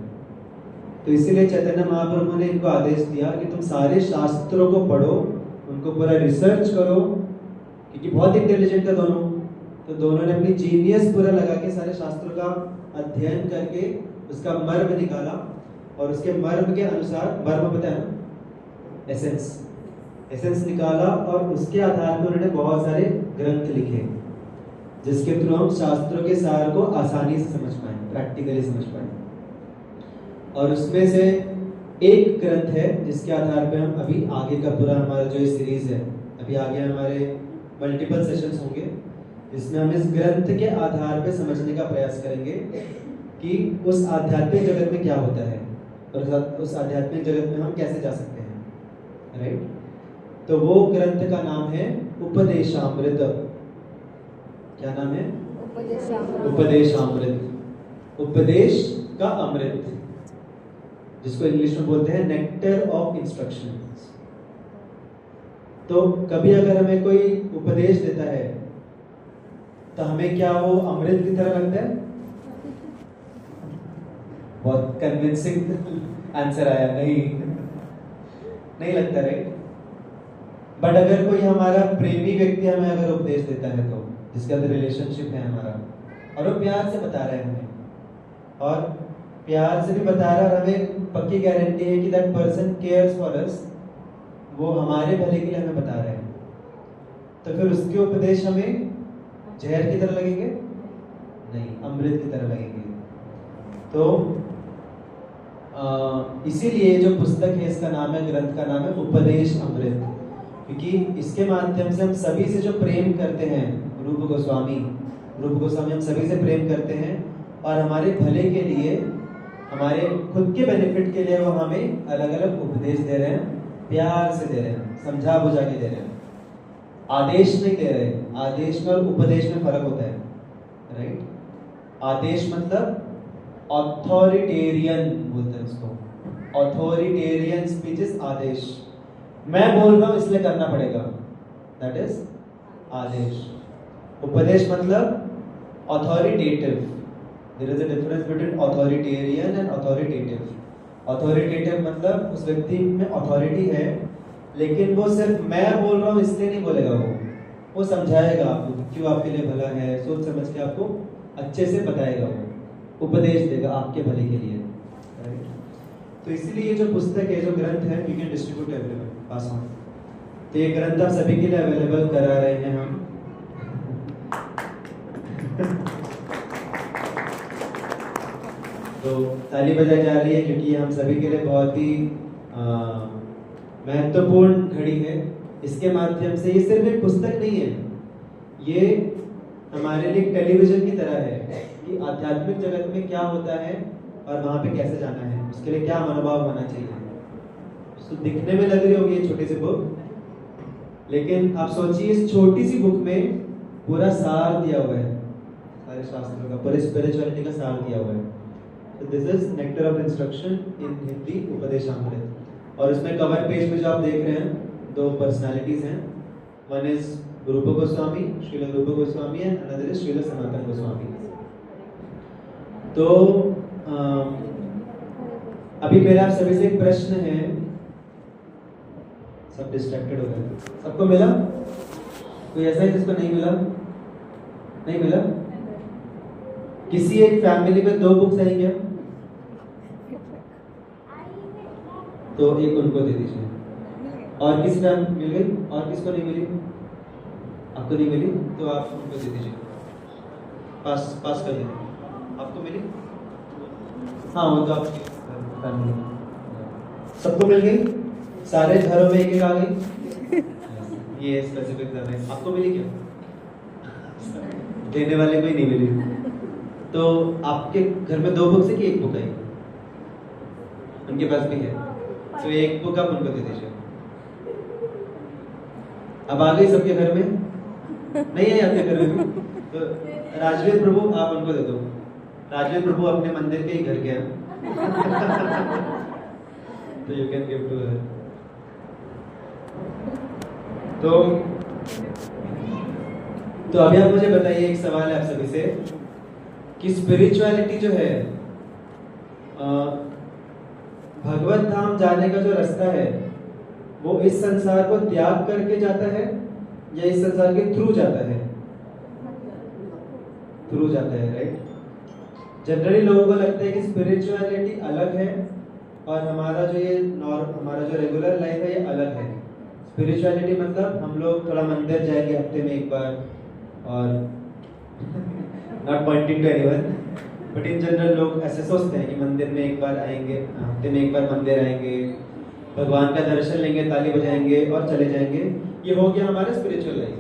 तो इसीलिए चैतन्य महाप्रभु ने इनको आदेश दिया कि तुम सारे शास्त्रों को पढ़ो, उनको पूरा रिसर्च करो, क्योंकि बहुत इंटेलिजेंट है दोनों। तो दोनों ने अपनी जीनियस पूरा लगा के सारे शास्त्रों का अध्ययन करके उसका मर्म निकाला और उसके मर्म के अनुसार, मर्म पता है ना, एसेंस निकाला और उसके आधार पर उन्होंने बहुत सारे ग्रंथ लिखे जिसके थ्रू हम शास्त्रों के सार को आसानी से समझ पाए, प्रैक्टिकली समझ पाए। और उसमें से एक ग्रंथ है जिसके आधार पे हम अभी आगे का पूरा हमारा जो ये सीरीज है, अभी आगे हमारे मल्टीपल सेशंस होंगे जिसमें हम इस ग्रंथ के आधार पे समझने का प्रयास करेंगे कि उस आध्यात्मिक जगत में क्या होता है और उस आध्यात्मिक जगत में हम कैसे जा सकते हैं, राइट। तो वो ग्रंथ का नाम है उपदेशामृत। क्या नाम है? उपदेशामृत। उपदेश का अमृत, जिसको इंग्लिश में बोलते हैं नेक्टर ऑफ इंस्ट्रक्शन। तो कभी अगर हमें कोई उपदेश देता है तो हमें क्या वो अमृत की तरह लगता है? बहुत कन्विंसिंग आंसर आया, नहीं लगता, राइट? बट अगर कोई हमारा प्रेमी व्यक्ति हमें अगर उपदेश देता है, तो जिसके अंदर रिलेशनशिप है हमारा, और वो प्यार से बता रहा है हमें, और प्यार से भी बता रहा है, और हमें पक्की गारंटी है कि that person cares for us, वो हमारे भले के लिए हमें बता रहे हैं, तो फिर उसके उपदेश हमें जहर की तरह लगेंगे? नहीं, अमृत की तरह लगेंगे। तो इसीलिए जो पुस्तक है इसका नाम है, ग्रंथ का नाम है उपदेश अमृत, क्योंकि इसके माध्यम से हम सभी से जो प्रेम करते हैं, रूप गोस्वामी हम सभी से प्रेम करते हैं, और हमारे भले के लिए, हमारे खुद के बेनिफिट के लिए वो हमें अलग अलग उपदेश दे रहे हैं, प्यार से दे रहे हैं, समझा बुझा के दे रहे हैं, आदेश नहीं दे रहे। आदेश में और उपदेश में फर्क होता है, राइट? आदेश मतलब ऑथोरिटेरियन बोलते हैं उसको, ऑथोरिटेरियन स्पीच इज आदेश। मैं बोल रहा हूं इसलिए करना पड़ेगा, दैट इज आदेश। उपदेश मतलब authoritative. There is a difference between authoritarian and authoritative. Authoritative मतलब उस व्यक्ति में अथॉरिटी है, लेकिन वो सिर्फ मैं बोल रहा हूँ इसलिए नहीं बोलेगा, वो समझाएगा आपको क्यों आपके लिए भला है, सोच समझ के आपको अच्छे से बताएगा, वो उपदेश देगा आपके भले के लिए, राइट? तो इसीलिए ये जो पुस्तक है, जो ग्रंथ है, we can distribute everyone, pass on. तो ये ग्रंथ आप सभी के लिए अवेलेबल करा रहे हैं हम। तो ताली बजाई जा रही है, क्योंकि ये हम सभी के लिए बहुत ही महत्वपूर्ण घड़ी है। इसके माध्यम से, ये सिर्फ एक पुस्तक नहीं है, ये हमारे लिए टेलीविजन की तरह है कि आध्यात्मिक जगत में क्या होता है और वहां पे कैसे जाना है, उसके लिए क्या मनोभाव होना चाहिए। तो दिखने में लग रही होगी ये छोटी सी बुक, लेकिन आप सोचिए इस छोटी सी बुक में पूरा सार दिया हुआ है, सारे शास्त्रों का, पूरे स्पिरिचुअलिटी का सार दिया हुआ है। So this is nectar of instruction in Hindi, Upadeshamrita. और इसमें कवर पेज पे जो आप देख रहे हैं, दो पर्सनालिटीज हैं, वन इज रूप Goswami, Shrila Rupa Goswami, and another is Shrila Sanatana Goswami. तो अभी मेरा आप सभी से एक प्रश्न है, सब डिस्ट्रैक्टेड हो गए, सबको मिला? कोई ऐसा है जिसको नहीं मिला? नहीं मिला? किसी एक फैमिली में दो बुक्स आई क्या? तो एक उनको दे दीजिए। और किस फैमिली मिल गई? और किसको नहीं मिली? आपको नहीं मिली तो आप उनको दे दीजिए, पास कर दीजिए। आपको मिली? हाँ, वो तो आपकी फैमिली, सबको मिल गई, सारे घरों में एक एक आ गई। ये स्पेसिफिक है। आपको मिली क्या? देने वाले को ही नहीं मिली। तो आपके घर में दो बुक्स है कि एक बुक है? उनके पास भी है, तो एक बुक आप उनको दे दीजिए। अब आ गई सबके घर में? नहीं है आपके घर में? तो राजवीर प्रभु आप उनको दे दो। राजवीर प्रभु अपने मंदिर के ही घर के हैं। तो you can give to her. तो अभी आप मुझे बताइए, एक सवाल है आप सभी से कि स्पिरिचुअलिटी जो है, भगवत धाम जाने का जो रास्ता है, वो इस संसार को त्याग करके जाता है या इस संसार के थ्रू जाता है? थ्रू जाता है, राइट? जनरली लोगों को लगता है कि स्पिरिचुअलिटी अलग है और हमारा जो रेगुलर लाइफ है ये अलग है। स्पिरिचुअलिटी मतलब हम लोग थोड़ा मंदिर जाएंगे हफ्ते में एक बार, और not pointing to anyone, but in general लोग ऐसे सोचते हैं कि मंदिर में एक बार आएंगे, हफ्ते में एक बार मंदिर आएंगे, भगवान का दर्शन लेंगे, ताली बजाएंगे और चले जाएंगे। ये हो गया हमारा spiritual life,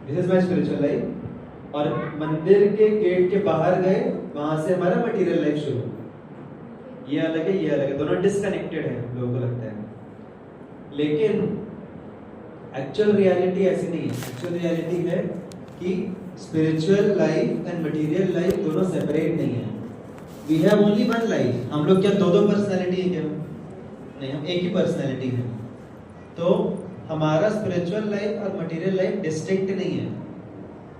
this is my spiritual life. और मंदिर के गेट के बाहर गए, वहां से हमारा मटेरियल लाइफ शुरू। ये अलग है, ये अलग है, दोनों डिस्कनेक्टेड है, लोगों को लगता है। लेकिन एक्चुअल रियलिटी ऐसी नहीं है। एक्चुअल रियलिटी है कि spiritual life and material life दोनों सेपरेट नहीं है। We have only one life. हम लोग क्या दो दो पर्सनैलिटी है क्या? नहीं, हम एक ही पर्सनैलिटी है। तो हमारा स्पिरिचुअल लाइफ और मटेरियल लाइफ डिस्टिंक्ट नहीं है।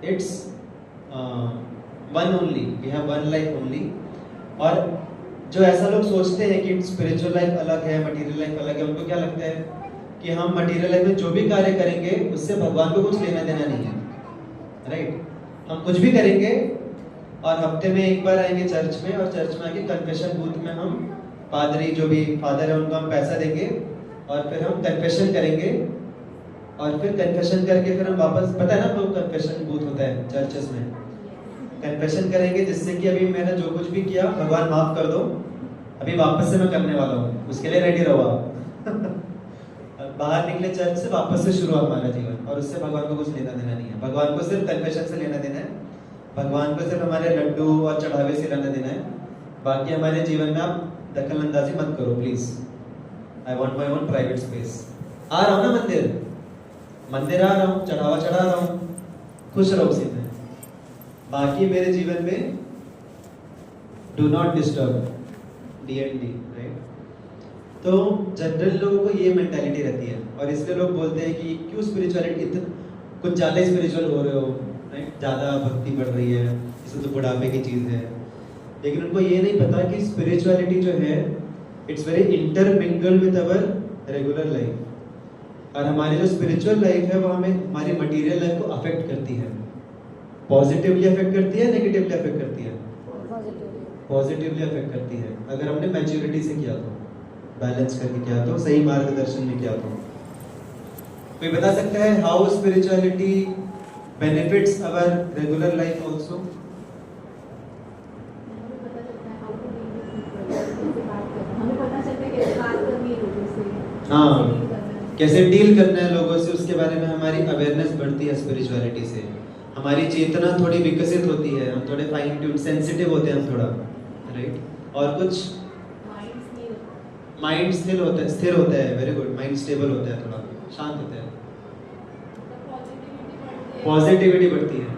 It's one only. We have one life only. और जो ऐसा लोग सोचते हैं कि स्पिरिचुअल लाइफ अलग है, मटेरियल लाइफ अलग है, उनको क्या लगता है कि हम मटेरियल लाइफ में जो भी कार्य करेंगे उससे भगवान को कुछ लेना देना नहीं है, राइट? हम कुछ भी करेंगे और हफ्ते में एक बार आएंगे चर्च में, और चर्च में आके कन्फेशन बूथ में हम पादरी जो भी फादर है उनको हम पैसा देंगे और फिर हम कन्फेशन करेंगे, और फिर कन्फेशन करके फिर हम वापस, पता है ना तो कन्फेशन बूथ होता है चर्चेस में, कन्फेशन करेंगे जिससे कि अभी मैंने जो कुछ भी किया भगवान माफ कर दो, अभी वापस से मैं करने वाला हूँ, उसके लिए रेडी रहो आप। बाहर निकले चर्च से, वापस से शुरू हमारा जीवन, और उससे भगवान को कुछ लेना देना नहीं है। भगवान को सिर्फ कन्फेशन से लेना देना है, भगवान को सिर्फ हमारे लड्डू और चढ़ावे से लेना देना है। बाकी हमारे जीवन में आप दखल अंदाजी मत करो please. I want my own private space. आ रहा हूँ ना मंदिर आ रहा हूँ, चढ़ावा चढ़ा रहा हूँ, खुश रहो उसी में। बाकी मेरे जीवन में do not disturb, DND, right? तो जनरल लोगों को ये मेंटालिटी रहती है, और इसलिए लोग बोलते हैं कि क्यों स्पिरिचुअलिटी कुछ ज़्यादा ही स्पिरिचुअल हो रहे हो, राइट? ज़्यादा भक्ति बढ़ रही है, इसे तो बुढ़ापे की चीज़ है। लेकिन उनको ये नहीं पता कि स्पिरिचुअलिटी जो है it's very intermingled with our regular life, और हमारी जो स्पिरिचुअल लाइफ है वो हमें हमारी मटेरियल लाइफ को अफेक्ट करती है। पॉजिटिवली अफेक्ट करती है, नेगेटिवली अफेक्ट करती है? पॉजिटिवली अफेक्ट करती है, अगर हमने मैच्योरिटी से किया तो, बैलेंस करके किया तो, सही मार्गदर्शन में किया तो। कोई बता सकता है how spirituality benefits our regular life also? हाँ, कैसे डील करना है लोगों से, उसके बारे में हमारी अवेयरनेस बढ़ती है स्पिरिचुअलिटी से। हमारी चेतना थोड़ी विकसित होती है, हम थोड़े फाइन ट्यून सेंसिटिव होते हैं हम थोड़ा, राइट? और कुछ माइंड स्थिर होता है, वेरी गुड, माइंड स्टेबल होता है, थोड़ा शांत होता है, पॉजिटिविटी बढ़ती है।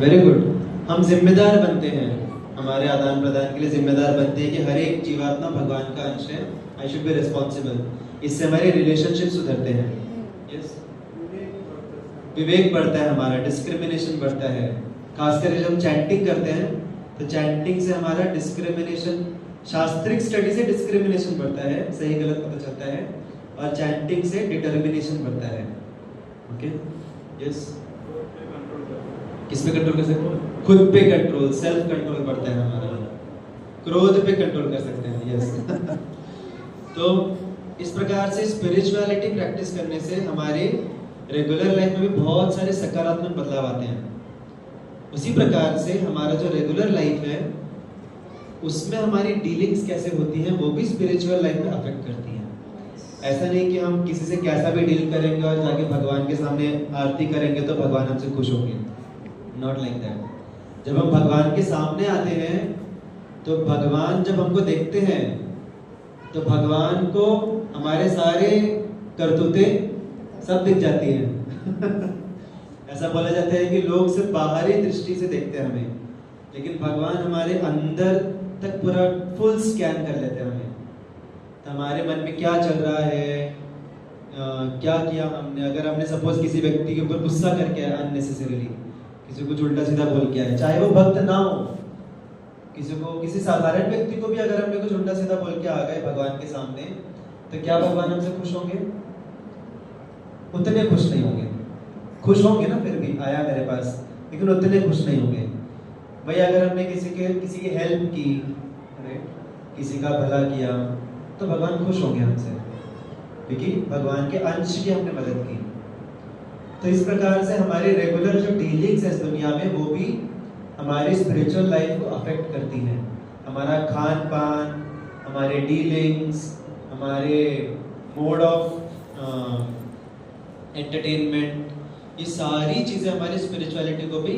Very good. हम जिम्मेदार बनते हैं, हमारे आदान प्रदान के लिए जिम्मेदार बनते हैं कि हर एक जीवात्मा भगवान का अंश है। I should be responsible. इससे हमारे रिलेशनशिप सुधरते हैं। यस, विवेक बढ़ता है हमारा, डिस्क्रिमिनेशन बढ़ता है। खासकर जब हम चैंटिंग करते हैं तो चैंटिंग से हमारा डिस्क्रिमिनेशन, शास्त्रिक स्टडी से डिस्क्रिमिनेशन बढ़ता है, सही गलत पता चलता है, और चैंटिंग से डिटर्मिनेशन बढ़ता है। Okay, yes. किस पे कंट्रोल कर सकते हैं? खुद पे कंट्रोल, सेल्फ कंट्रोल बढ़ता है हमारा। क्रोध पे कंट्रोल कर सकते हैं, यस। तो इस प्रकार से स्पिरिचुअलिटी प्रैक्टिस करने से हमारे रेगुलर लाइफ में भी बहुत सारे सकारात्मक बदलाव आते हैं। उसी प्रकार से हमारा जो रेगुलर लाइफ है उसमें हमारी डीलिंग्स कैसे होती हैं वो भी स्पिरिचुअल लाइफ में अफेक्ट करती हैं। ऐसा नहीं कि हम किसी से कैसा भी डील करेंगे और जाके भगवान के सामने आरती करेंगे तो भगवान हमसे खुश होंगे। Not like that. जब हम भगवान के सामने आते हैं तो भगवान जब हमको देखते हैं तो भगवान को हमारे सारे करतूते सब दिख जाती हैं। ऐसा बोला जाता है कि लोग सिर्फ बाहरी दृष्टि से देखते हैं हमें, लेकिन भगवान हमारे अंदर तक पूरा फुल स्कैन कर लेते हैं हमें। तो हमारे मन में क्या चल रहा है, क्या किया हमने। अगर हमने सपोज किसी व्यक्ति के ऊपर गुस्सा करके आया अननेसेसरीली, किसी को उल्टा सीधा बोल के आए, चाहे वो भक्त ना हो, किसी साधारण व्यक्ति को भी अगर हमने कुछ उल्टा सीधा बोल के आ गए भगवान के सामने, तो क्या भगवान हमसे खुश होंगे? उतने खुश नहीं होंगे। खुश होंगे ना, फिर भी आया मेरे पास, लेकिन उतने खुश नहीं होंगे। भाई अगर हमने किसी की हेल्प की, किसी का भला किया, तो भगवान खुश होंगे हमसे, क्योंकि भगवान के अंश की हमने मदद की। तो इस प्रकार से हमारे रेगुलर जो डीलिंग्स है इस दुनिया में वो भी हमारी स्पिरिचुअल लाइफ को अफेक्ट करती हैं। हमारा खान पान, हमारे डीलिंग्स, हमारे मोड ऑफ एंटरटेनमेंट, ये सारी चीजें हमारी स्पिरिचुअलिटी को भी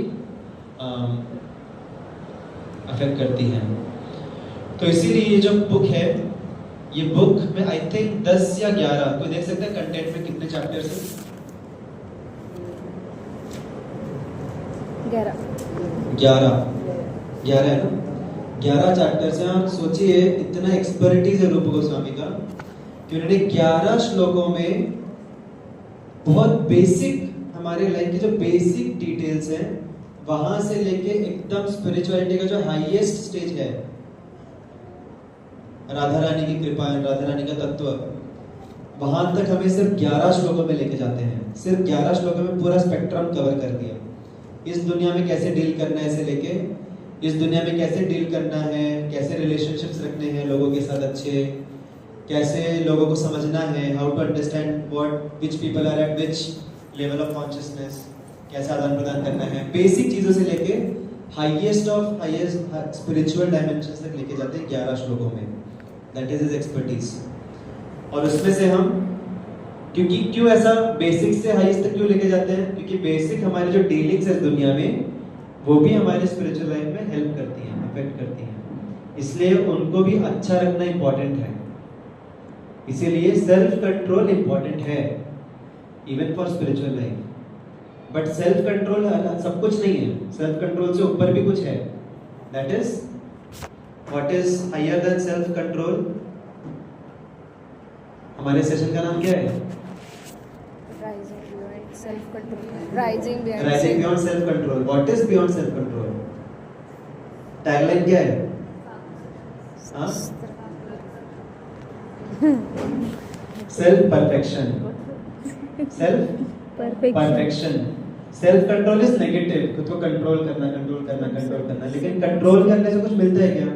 अफेक्ट करती हैं। तो इसीलिए ये जो बुक है, ये बुक में आई थिंक 10 या 11, कोई देख सकता है कंटेंट में कितने चैप्टर्स हैं? 11 है ना? 11 चैप्टर्स हैं। आप सोचिए इतना एक्सपर्टीज है रूप गोस्वामी का कि उन्होंने 11 श्लोकों में बहुत बेसिक, हमारे लाइफ की जो बेसिक डिटेल्स हैं, वहां से लेके एकदम स्पिरिचुअलिटी का जो हाईएस्ट स्टेज है, राधा रानी की कृपा, राधा रानी का तत्व, वहां तक हमें सिर्फ 11 श्लोकों में लेके जाते हैं। सिर्फ 11 श्लोकों में पूरा स्पेक्ट्रम कवर कर दिया। इस दुनिया में कैसे डील करना है से लेके, इस दुनिया में कैसे डील करना है, कैसे रिलेशनशिप्स रखने हैं लोगों के साथ अच्छे, कैसे लोगों को समझना है, how to understand what which people are at which level of consciousness, कैसे आदान प्रदान करना है, बेसिक चीजों से लेके highest of highest spiritual dimension तक लेके जाते हैं 11 श्लोकों में। That is his expertise. और उसमें से हम क्यों ऐसा बेसिक से हाईएस्ट तक क्यों लेके जाते हैं? क्योंकि बेसिक हमारे जो डीलिंग्स है दुनिया में, वो भी हमारे स्पिरिचुअल लाइफ में हेल्प करती हैं, अफेक्ट करती हैं, इसलिए उनको भी अच्छा रखना इंपॉर्टेंट है। इसीलिए सेल्फ कंट्रोल इंपॉर्टेंट है even for spiritual life. But self control सब कुछ नहीं है, सेल्फ कंट्रोल से ऊपर भी कुछ है। That is what is higher than self control? हमारे सेशन का नाम क्या है? Rising beyond self control. What is beyond self control? Tagline क्या है? Self perfection. Self perfection. Self control is negative, खुद को कंट्रोल करना, कंट्रोल करना, कंट्रोल करना। लेकिन कंट्रोल करने से कुछ मिलता है क्या?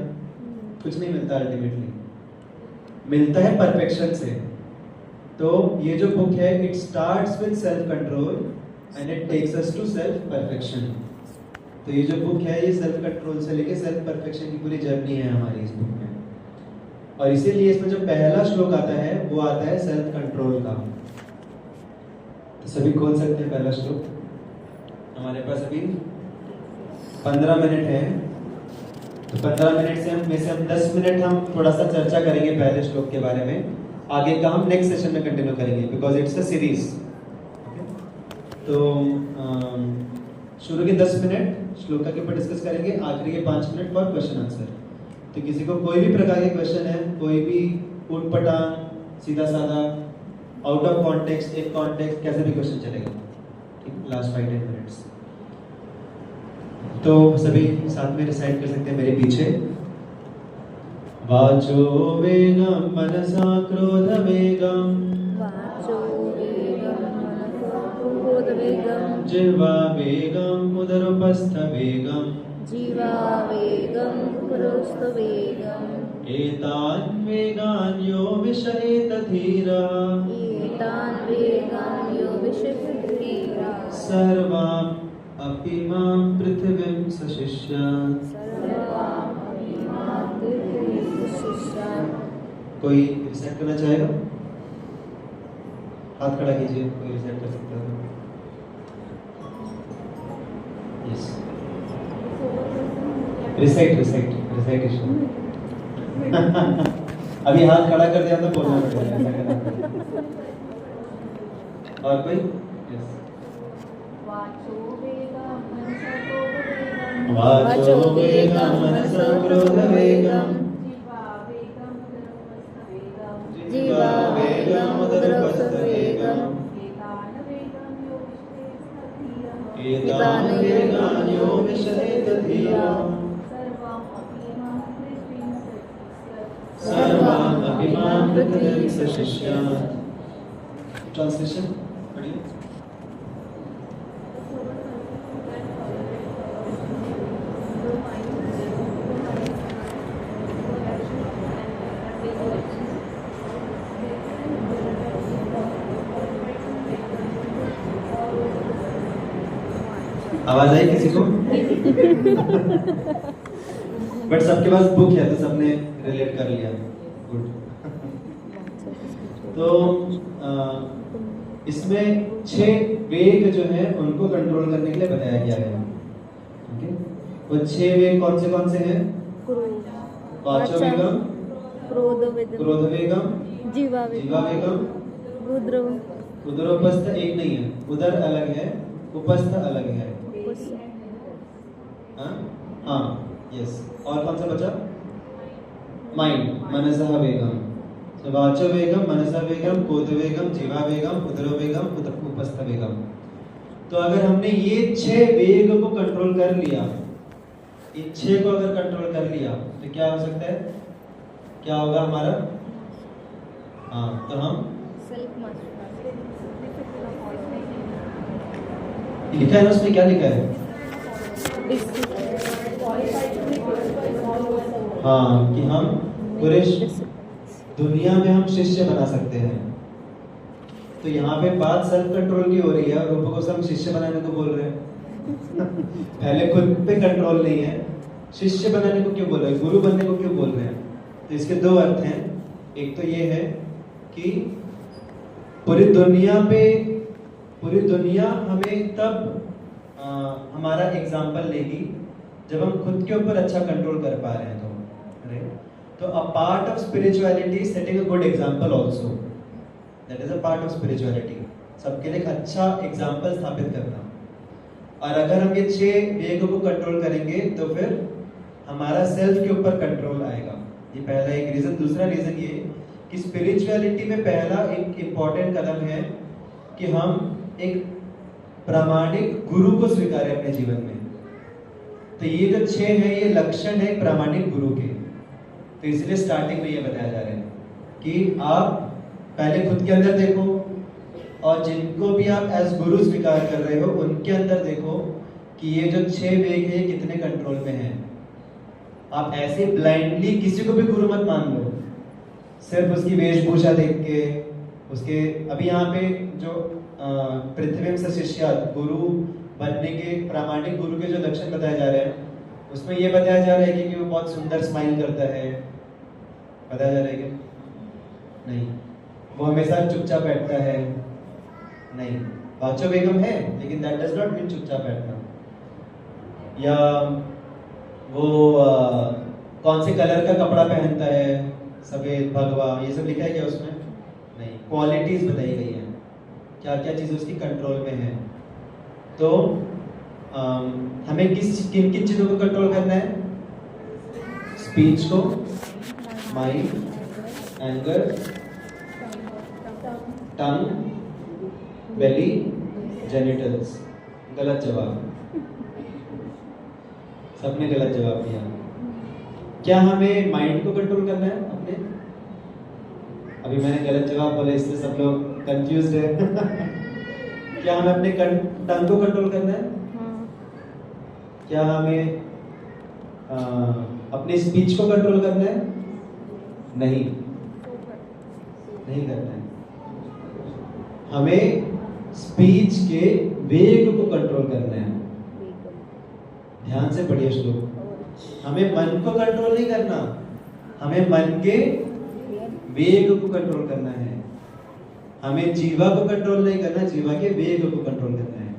कुछ नहीं मिलता। अल्टीमेटली मिलता है परफेक्शन से। तो ये जो बुक है, it starts with self control and it takes us to self perfection. तो ये जो बुक है, ये सेल्फ कंट्रोल से लेके सेल्फ परफेक्शन की पूरी जर्नी है हमारी इस बुक में। और इसीलिए इसमें जो पहला श्लोक आता है, वो आता है सेल्फ कंट्रोल का। तो सभी खोल सकते हैं पहला श्लोक। हमारे पास अभी 15 मिनट है, तो 15 मिनट से हम 10 मिनट हम थोड़ा सा चर्चा करेंगे पहले श्लोक के बारे में। आगे का हम नेक्स्ट सेशन में कंटिन्यू करेंगे, बिकॉज इट्स अ सीरीज। तो शुरू के 10 मिनट श्लोक के ऊपर डिस्कस करेंगे, आखिरी के 5 मिनट फॉर क्वेश्चन आंसर। तो किसी को कोई भी प्रकार के क्वेश्चन है, कोई भी उटपटांग, सीधा साधा, आउट ऑफ कॉन्टेक्स्ट, एक कॉन्टेक्स्ट, कैसे भी क्वेश्चन चलेगा। ठीक, लास्ट 5-10 मिनट्स। तो सभी साथ में रिसाइट कर सकते हैं मेरे पीछे। वाचो वेगम मनसा क्रोध वेगम, वाचो वेगम मनसा क्रोध वेगम, जिह्वा वेगम उदरोपस्थ वेगम, जीवा वेगम पुरोस्त वेगम, एतान् वेगान् यो विषयेत धीरः, एतान् वेगान् यो विषयेत धीरः, सर्वाम् अपि मां पृथिवीं सशिष्यात्। सर्वाम् अपि मां पृथिवीं सशिष्यात्। कोई रिसेट करना चाहेगा? हाथ खड़ा कीजिए, कोई रिसेट कर सकता है। Yes, recitation. अभी हाथ खड़ा कर दिया तो बोलना पड़ेगा। और कोई? यस। वाचो वेगम मनसा क्रोध वेगम, जीवा वेगम उदरोपस्थ वेगम, एतान् वेगान् यो विषयेत धीरः, सर्वाम् अपि मां पृथिवीं सशिष्यात्। ट्रांसलेशन पढ़िए। आवाज आई किसी को? बट सबके पास बुक है तो सबने रिलेट कर लिया। गुड। तो इसमें 6 वेग जो है उनको कंट्रोल करने के लिए बताया गया है। ठीक है, वो 6 वेग कौन से हैं? वाचो वेगम, क्रोध वेगम, जीवा जीवा वेगम, उदरोपस्थ एक नहीं है, उदर अलग है, उपस्थ अलग है। हाँ, यस। और कौन सा बचा? माइंड, मनसः वेगम। तो वाचो वेगम, मनसः वेगम, क्रोध वेगम, जीवा वेगम, उदरो वेगम, उपस्थ वेगम। तो अगर हमने ये 6 वेग को कंट्रोल कर लिया, ये 6 को अगर कंट्रोल कर लिया तो क्या हो सकता है? क्या होगा हमारा? हाँ, तो हम लिखा है ना उसमें, क्या लिखा है? हाँ, कि हम पूरे दुनिया में हम शिष्य बना सकते हैं। तो यहाँ पे बात सेल्फ कंट्रोल की हो रही है और रूप को हम शिष्य बनाने को बोल रहे हैं। पहले खुद पे कंट्रोल नहीं है, शिष्य बनाने को क्यों बोल रहे हैं, गुरु बनने को क्यों बोल रहे हैं? तो इसके 2 अर्थ हैं। एक तो ये है कि पूरी दुनिया हमें तब हमारा एग्जाम्पल लेगी जब हम खुद के ऊपर अच्छा कंट्रोल कर पा रहे हैं। तो a part of spirituality is setting a good example also. That is a part of spirituality. सबके लिए एक अच्छा एग्जाम्पल स्थापित करना। और अगर हम ये 6 वेगों को कंट्रोल करेंगे तो फिर हमारा सेल्फ के ऊपर कंट्रोल आएगा। ये पहला एक रीजन। दूसरा रीजन ये कि स्पिरिचुअलिटी में पहला एक इम्पॉर्टेंट कदम है कि हम एक प्रामाणिक गुरु को स्वीकारें अपने जीवन में। तो ये जो 6 है, ये लक्षण है प्रामाणिक गुरु के। तो इसलिए स्टार्टिंग में ये बताया जा रहा है कि आप पहले खुद के अंदर देखो और जिनको भी आप एज गुरु स्वीकार कर रहे हो उनके अंदर देखो कि ये जो 6 वेग है कितने कंट्रोल में है। आप ऐसे ब्लाइंडली किसी को भी गुरु मत मान लो, सिर्फ उसकी वेशभूषा देख के, उसके अभी यहाँ पे जो पृथ्वी से शिष्य गुरु बनने के प्रामाणिक गुरु के जो लक्षण बताए जा रहे हैं उसमें ये बताया जा रहा है कि वो बहुत सुंदर स्माइल करता है। बताया जा रहा है कि नहीं, वो हमेशा चुपचाप बैठता है, नहीं। वाचो वेगम है लेकिन दैट डज नॉट मीन चुपचाप बैठना। या वो कौन से कलर का कपड़ा पहनता है, सफेद, भगवा, ये सब लिखा है क्या उसमें? नहीं। क्वालिटीज बताई गई है, क्या क्या चीजें उसकी कंट्रोल में है। तो हमें किन किन चीजों को कंट्रोल करना है? स्पीच को, माइंड, एंगर, टंग, बेली, जेनिटल्स। गलत जवाब, सबने गलत जवाब दिया। क्या हमें माइंड को कंट्रोल करना है अपने? अभी मैंने गलत जवाब बोला इसलिए सब लोग कंफ्यूज्ड है। क्या हमें अपने टंग को कंट्रोल करना है? क्या हमें अपने स्पीच को कंट्रोल करना है? नहीं, नहीं करना है। हमें स्पीच के वेग को कंट्रोल करना है। ध्यान से पढ़िए श्लोक। हमें मन को कंट्रोल नहीं करना, हमें मन के वेग को कंट्रोल करना है। हमें जीवा को कंट्रोल नहीं करना, जीवा के वेग को कंट्रोल करना है।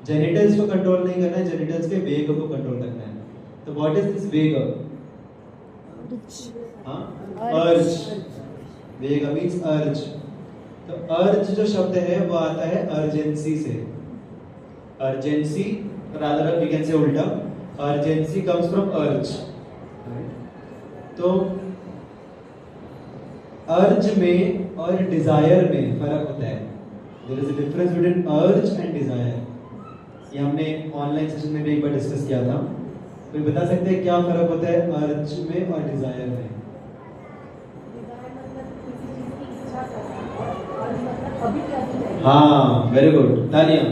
जेनिटल्स को कंट्रोल नहीं करना है, जेनिटल्स के वेग को कंट्रोल करना है। तो व्हाट इज दिस वेग? अर्ज। वेग मींस अर्ज। तो अर्ज जो शब्द है वो आता है अर्जेंसी से। Urgency, rather we can say उल्टा, अर्जेंसी कम्स फ्रॉम अर्ज। तो अर्ज में और डिजायर में फर्क होता है। There is a difference between urge and desire. ये हमने ऑनलाइन सेशन में भी एक बार डिस्कस किया था। कोई बता सकते हैं क्या फर्क होता है अर्ज में और डिजायर में? हाँ, वेरी गुड, तालियां।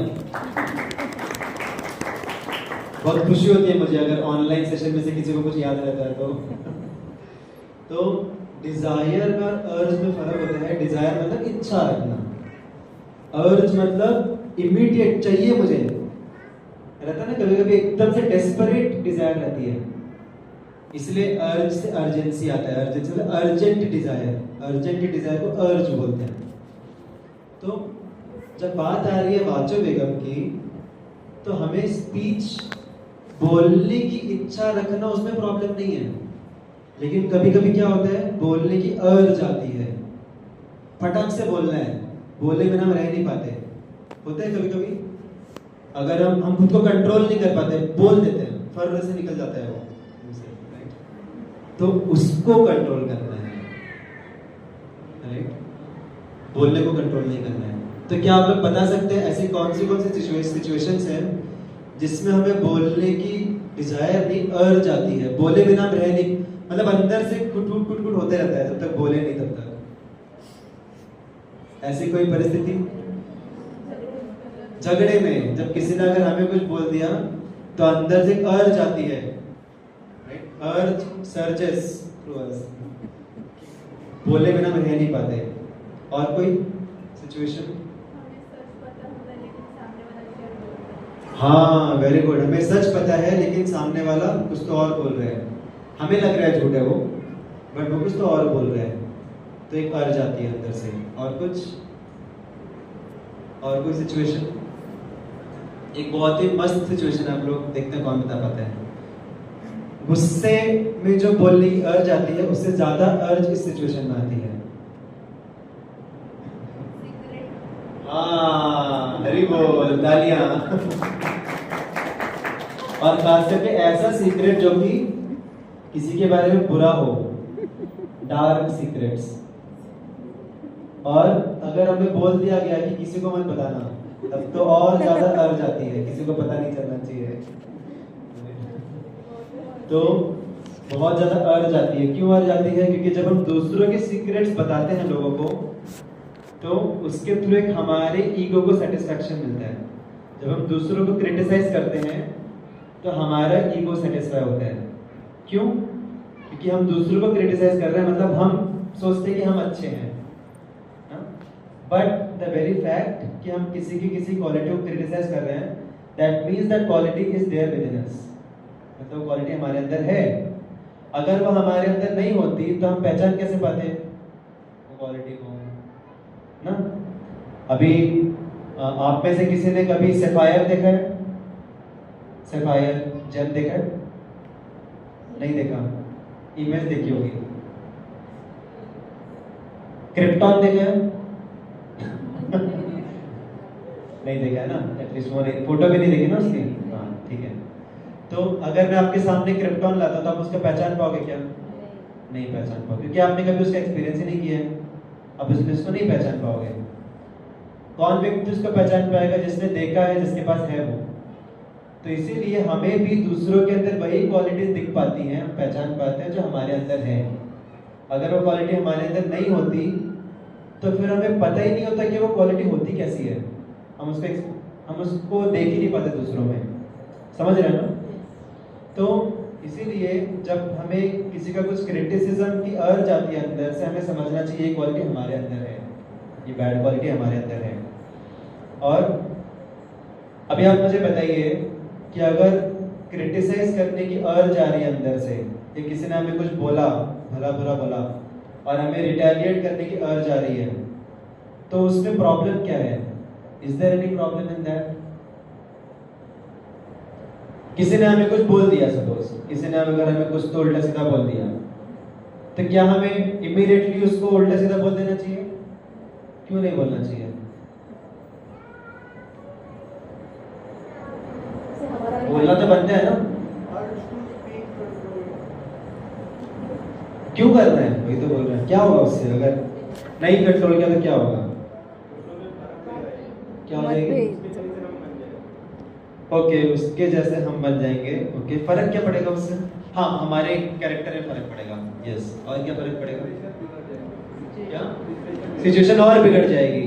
बहुत खुशी होती है मुझे अगर ऑनलाइन सेशन में से किसी को कुछ याद रहता है तो डिजायर और अर्ज में फर्क होता है। डिजायर मतलब इच्छा रखना, अर्ज मतलब इमीडिएट चाहिए मुझे रहता है ना। कभी कभी एकदम से डेस्परेट डिजायर रहती है, इसलिए अर्ज से अर्जेंसी आता है। अर्जेंसी मतलब अर्जेंट डिजायर। अर्जेंट डिजायर को अर्ज बोलते हैं। तो जब बात आ रही है वाचो बेगम की, तो हमें स्पीच बोलने की इच्छा रखना उसमें प्रॉब्लम नहीं है, लेकिन कभी कभी क्या होता है, बोलने की अर्ज आती है, फटाक से बोलना है, बोले बिना हम रह नहीं पाते, होता है कभी कभी। अगर हम खुद को कंट्रोल नहीं कर पाते, बोल देते हैं, फर्र से निकल जाता है वो मुंह से, राइट। तो उसको कंट्रोल करना है, राइट, बोलने को कंट्रोल नहीं करना है। तो क्या आप लोग बता सकते हैं ऐसी कौन सी सिचुएशंस हैं जिसमें हमें बोलने की डिजायर नहीं, अर्ज आती है, बोले बिना हम रह नहीं, मतलब अंदर से कुट होते रहता है जब तक बोले नहीं तब तक। ऐसी कोई परिस्थिति झगड़े में, जब किसी ने अगर हमें कुछ बोल दिया तो अंदर से अर्ज आती है, राइट, अर्ज सर्जेस थ्रू अस, बोले बिना हम रह नहीं पाते। और कोई सिचुएशन? हाँ, वेरी गुड, हमें सच पता है लेकिन सामने वाला कुछ तो और बोल रहा है, हमें लग रहा है झूठ है वो, बट वो कुछ तो और बोल रहा है, तो एक अर्ज आती है अंदर से। और कुछ, और कोई सिचुएशन? एक बहुत ही मस्त सिचुएशन, आप लोग देखते हैं कौन बता पाता है। गुस्से में जो बोलने की अर्ज आती है उससे ज्यादा अर्ज इस सिचुएशन में आती है। हाँ, हरी बोल, तालियां। और खास करके ऐसा सीक्रेट जो कि किसी के बारे में बुरा हो, डार्क सीक्रेट्स। और अगर हमें बोल दिया गया कि किसी को मत बताना, तब तो और ज्यादा अर्ज आती है, किसी को पता नहीं चलना चाहिए, तो बहुत ज्यादा अर्ज आती है। क्यों अर्ज आती है? क्योंकि जब हम दूसरों के सीक्रेट्स बताते हैं लोगों को, तो उसके थ्रू एक हमारे ईगो को सेटिस्फैक्शन मिलता है। जब हम दूसरों को क्रिटिसाइज करते हैं तो हमारा ईगो सेटिस्फाई होता है। क्यों? क्योंकि हम दूसरों को क्रिटिसाइज कर रहे हैं, मतलब हम सोचते हैं कि हम अच्छे हैं, बट द वेरी फैक्ट कि हम किसी क्वालिटी को क्रिटिसाइज कर रहे हैं, that means that quality is there within us, मतलब क्वालिटी हमारे अंदर है। अगर वो हमारे अंदर नहीं होती तो हम पहचान कैसे पाते वो क्वालिटी को ना? अभी आप में से किसी ने कभी सफायर देखा है? सफायर जेम देखा है? नहीं देखा, इमेज देखी होगी। क्रिप्टॉन देखा है? नहीं देखा है ना, एटलीस्ट वो फोटो भी नहीं देखी ना उसकी। हाँ, ठीक है। तो अगर मैं आपके सामने क्रिप्टॉन लाता तो आप उसको पहचान पाओगे क्या? नहीं पहचान पाओगे, क्योंकि आपने कभी उसका एक्सपीरियंस ही नहीं किया है। अब उसको नहीं पहचान पाओगे। कौन व्यक्ति उसको पहचान पाएगा? जिसने देखा है, जिसके पास है वो। तो इसीलिए हमें भी दूसरों के अंदर वही क्वालिटीज दिख पाती हैं, हम पहचान पाते हैं जो हमारे अंदर है। अगर वो क्वालिटी हमारे अंदर नहीं होती तो फिर हमें पता ही नहीं होता कि वो क्वालिटी होती कैसी है। हम उसको देख ही नहीं पाते दूसरों में, समझ रहे हैं ना? तो इसीलिए जब हमें किसी का कुछ क्रिटिसिज्म की अर्ज आती है अंदर से, हमें समझना चाहिए ये क्वालिटी हमारे अंदर है, ये बैड क्वालिटी हमारे अंदर है। और अभी आप मुझे बताइए कि अगर क्रिटिसाइज करने की अर्ज आ रही है अंदर से, कि किसी ने हमें कुछ बोला, भला बुरा बोला, और हमें रिटेलिएट करने की अर्ज आ रही है, तो उसमें प्रॉब्लम क्या है? Is there any problem in that? किसी ने हमें कुछ बोल दिया, सपोज किसी ने अगर हमें कुछ तो उल्टा सीधा बोल दिया, तो क्या हमें इमीडिएटली उसको उल्टा सीधा बोल देना चाहिए? क्यों नहीं बोलना चाहिए? बोलना तो बनता है ना। क्यों कर रहे हैं? वही तो बोल रहे हैं। क्या होगा उससे? अगर नहीं कंट्रोल किया तो क्या होगा? क्या हो जाएगी? ओके, उसके जैसे हम बन जाएंगे। ओके, फर्क क्या पड़ेगा उससे? हाँ, हमारे कैरेक्टर में फर्क पड़ेगा। यस, और क्या फर्क पड़ेगा? क्या? सिचुएशन और बिगड़ जाएगी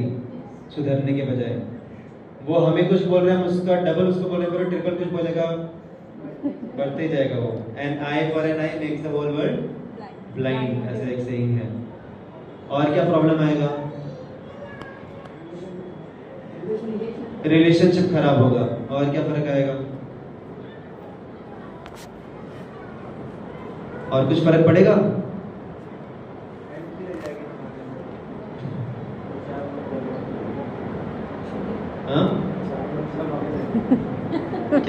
सुधरने के बजाय। वो हमें कुछ बोल रहे हैं, हम उसका डबल उसको बोलेंगे, ट्रिपल कुछ बोलेगा, बढ़ते ही जाएगा वो। An eye for an eye makes the whole world blind, ऐसे एक सेइंग है। और क्या प्रॉब्लम आएगा? रिलेशनशिप खराब होगा। और क्या फर्क आएगा? और कुछ फर्क पड़ेगा?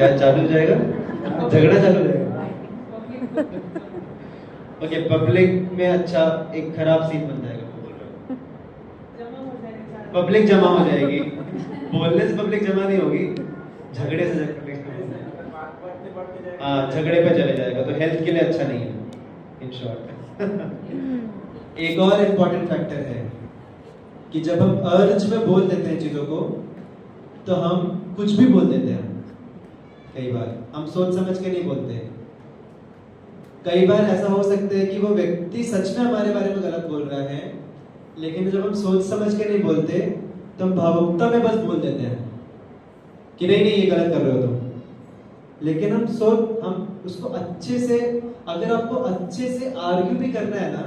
क्या चालू हो जाएगा? झगड़ा चालू हो जाएगा। ओके, पब्लिक में अच्छा एक खराब सीन बन जाएगा। पब्लिक जमा हो जाएगी। बोलने से पब्लिक जमा नहीं होगी, झगड़े से पब्लिक हाँ झगड़े पे चले जाएगा, तो हेल्थ के लिए अच्छा नहीं है इन शॉर्ट। एक और इम्पोर्टेंट फैक्टर है कि जब हम अर्ज में बोल देते हैं चीजों को, तो हम कुछ भी बोल देते हैं। कई बार हम सोच समझ के नहीं बोलते। कई बार ऐसा हो सकता है कि वो व्यक्ति सच में हमारे बारे में गलत बोल रहा है, लेकिन जब हम सोच समझ के नहीं बोलते तो हम भावुकता में बस बोल देते हैं कि नहीं नहीं ये गलत कर रहे हो तुम। लेकिन हम उसको अच्छे से, अगर आपको अच्छे से आर्ग्यू भी करना है ना,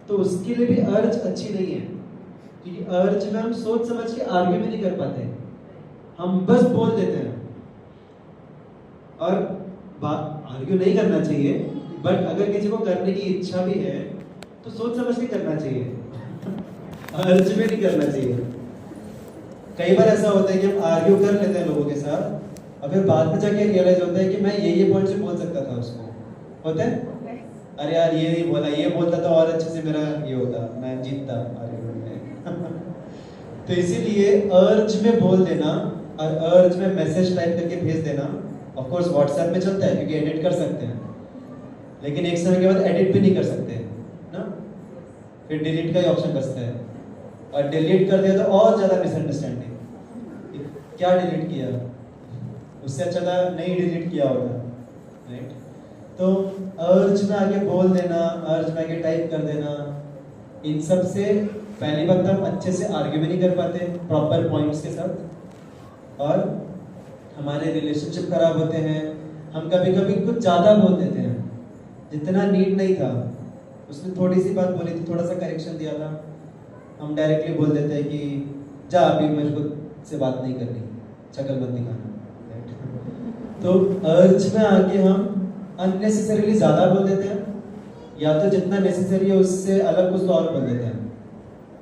तो उसके लिए भी अर्ज अच्छी नहीं है, क्योंकि अर्ज में हम सोच समझ के आर्ग्यू भी नहीं कर पाते, हम बस बोल देते हैं। और बात आर्ग्यू नहीं करना चाहिए, बट अगर किसी को करने की इच्छा भी है तो सोच समझ के करना चाहिए, अर्ज में नहीं करना चाहिए। कई बार ऐसा होता है कि हम आर्ग्यू कर लेते हैं लोगों के साथ, और फिर बाद में जाके रियलाइज होता है कि मैं ये पॉइंट से बोल सकता था उसको। होता है, अरे यार ये नहीं बोला, ये बोलता तो और अच्छे से मेरा ये होता, मैं जीतता आर्ग्यूमेंट में। तो इसीलिए अर्ज में बोल देना और अर्ज में मैसेज टाइप करके भेज देना, ऑफ कोर्स व्हाट्सएप में चलता है क्योंकि एडिट कर सकते हैं, लेकिन एक समय के बाद एडिट भी नहीं कर सकते ना, फिर डिलीट का ही ऑप्शन बचता है, और डिलीट कर दिया तो और ज्यादा मिसअंडरस्टैंडिंग, क्या डिलीट किया, उससे अच्छा था नहीं डिलीट किया होगा, राइट। तो अर्ज में आगे बोल देना, अर्ज में आगे टाइप कर देना, इन सब से पहली बात हम अच्छे से आर्ग्यू भी नहीं कर पाते प्रॉपर पॉइंट्स के साथ, और हमारे रिलेशनशिप खराब होते हैं। हम कभी कभी कुछ ज्यादा बोल देते हैं, जितना नीड नहीं था, उसने थोड़ी सी बात बोली थी, थोड़ा सा करेक्शन दिया था, हम डायरेक्टली बोल देते हैं कि जा अभी मेरे को से बात नहीं करनी, शक्ल मत दिखाना। तो अर्ज में आके हम अननेसेसरीली ज्यादा बोल देते हैं, या तो जितना नेसेसरी है उससे अलग कुछ और बोल देते हैं,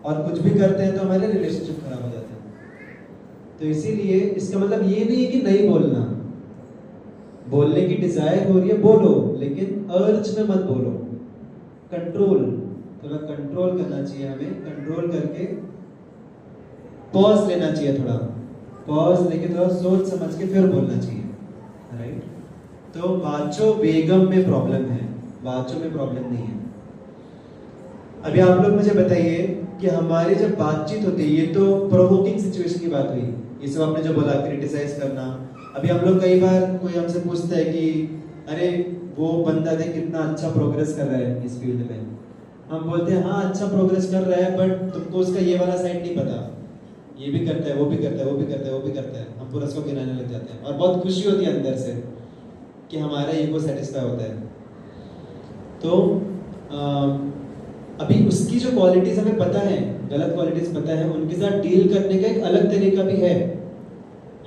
और कुछ भी करते हैं तो हमारे रिलेशनशिप खराब हो जाते हैं। तो इसीलिए इसका मतलब ये नहीं है कि नहीं बोलना, बोलने की डिजायर हो रही है बोलो, लेकिन अर्ज में मत बोलो। कंट्रोल, थोड़ा कंट्रोल करना चाहिए हमें, कंट्रोल करके पॉज लेना चाहिए, थोड़ा पॉज लेके थोड़ा सोच समझ के फिर बोलना चाहिए, राइट। तो वाचो वेगम में प्रॉब्लम है, वाचो में प्रॉब्लम नहीं है। अभी आप लोग मुझे बताइए कि हमारी जब बातचीत होती है, ये तो प्रोवोकिंग सिचुएशन की बात हुई, ये सब आपने जो बोला क्रिटिसाइज करना। अभी हम लोग कई बार कोई हमसे पूछता है कि अरे वो बंदा देख कितना अच्छा प्रोग्रेस कर रहा है इस फील्ड में, हम बोलते हैं हाँ अच्छा प्रोग्रेस कर रहा है, बट तुमको उसका ये वाला साइड नहीं पता, ये भी करता है, वो भी करता है, वो भी करता है, वो भी करता है, हम पूरा उसको गिनाने लग जाते हैं, और बहुत खुशी होती है अंदर से कि हमारा ईगो सेटिस्फाई होता है। तो अभी उसकी जो क्वालिटीज हमें पता है, गलत क्वालिटीज पता है, उनके साथ डील करने का एक अलग तरीका भी है।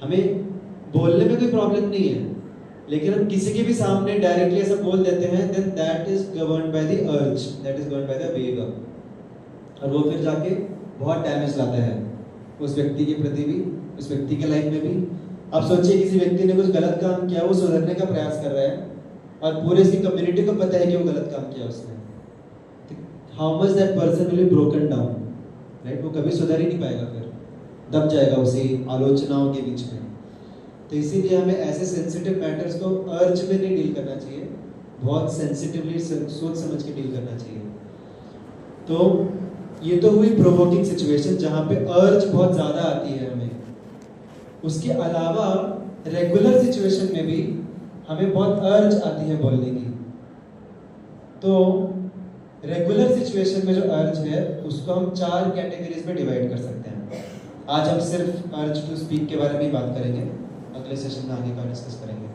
हमें बोलने में कोई प्रॉब्लम नहीं है, लेकिन हम किसी के भी सामने डायरेक्टली ऐसा बोल देते हैं, then that is governed by the urge, that is governed by the वेग, और वो फिर जाके बहुत डैमेज लाता है उस व्यक्ति के प्रति भी, उस व्यक्ति के लाइफ में भी। आप सोचिए किसी व्यक्ति ने कुछ गलत काम किया, वो सुधरने का प्रयास कर रहा है, और पूरे इसकी कम्युनिटी को पता है कि वो गलत काम किया उसने, how much that person will be broken down, right. वो कभी सुधर ही नहीं पाएगा, फिर दब जाएगा उसी आलोचनाओं के बीच में। तो इसीलिए हमें ऐसे सेंसिटिव मैटर्स को अर्ज में नहीं डील करना चाहिए, बहुत सेंसिटिवली सोच समझ के डील करना चाहिए। तो ये तो हुई प्रोवोकिंग सिचुएशन जहां पे अर्ज बहुत ज्यादा आती है हमें। उसके अलावा रेगुलर सिचुएशन में भी हमें बहुत अर्ज आती है बोलने की। तो रेगुलर सिचुएशन में जो अर्ज है उसको हम 4 कैटेगरीज में डिवाइड कर सकते हैं। आज हम सिर्फ अर्ज टू स्पीक के बारे में बात करेंगे, अगले सेशन में आगे का डिस्कस करेंगे।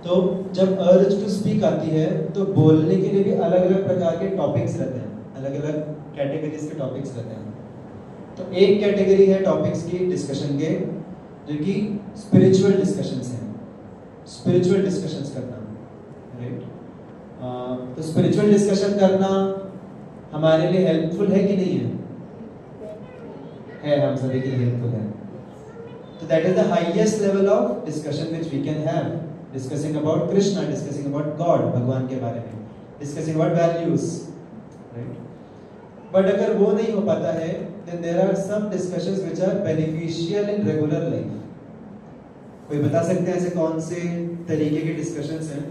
तो जब अर्ज टू स्पीक आती है तो बोलने के लिए भी अलग अलग प्रकार के टॉपिक्स रहते हैं, अलग अलग कैटेगरीज के टॉपिक्स रहते हैं। तो एक कैटेगरी है टॉपिक्स की डिस्कशन के, जो कि स्पिरिचुअल डिस्कशंस हैं, स्पिरिचुअल डिस्कशंस करना, राइट। तो स्पिरिचुअल डिस्कशन करना हमारे लिए हेल्पफुल है कि नहीं है? है, हम सभी के लिए हेल्पफुल है। तो that is the highest level of discussion which we can have, discussing about Krishna, discussing about God, भगवान के बारे में, discussing about values, right? But अगर वो नहीं हो पाता है, then there are some discussions which are beneficial in regular life. कोई बता सकते हैं ऐसे कौन से तरीके के discussions हैं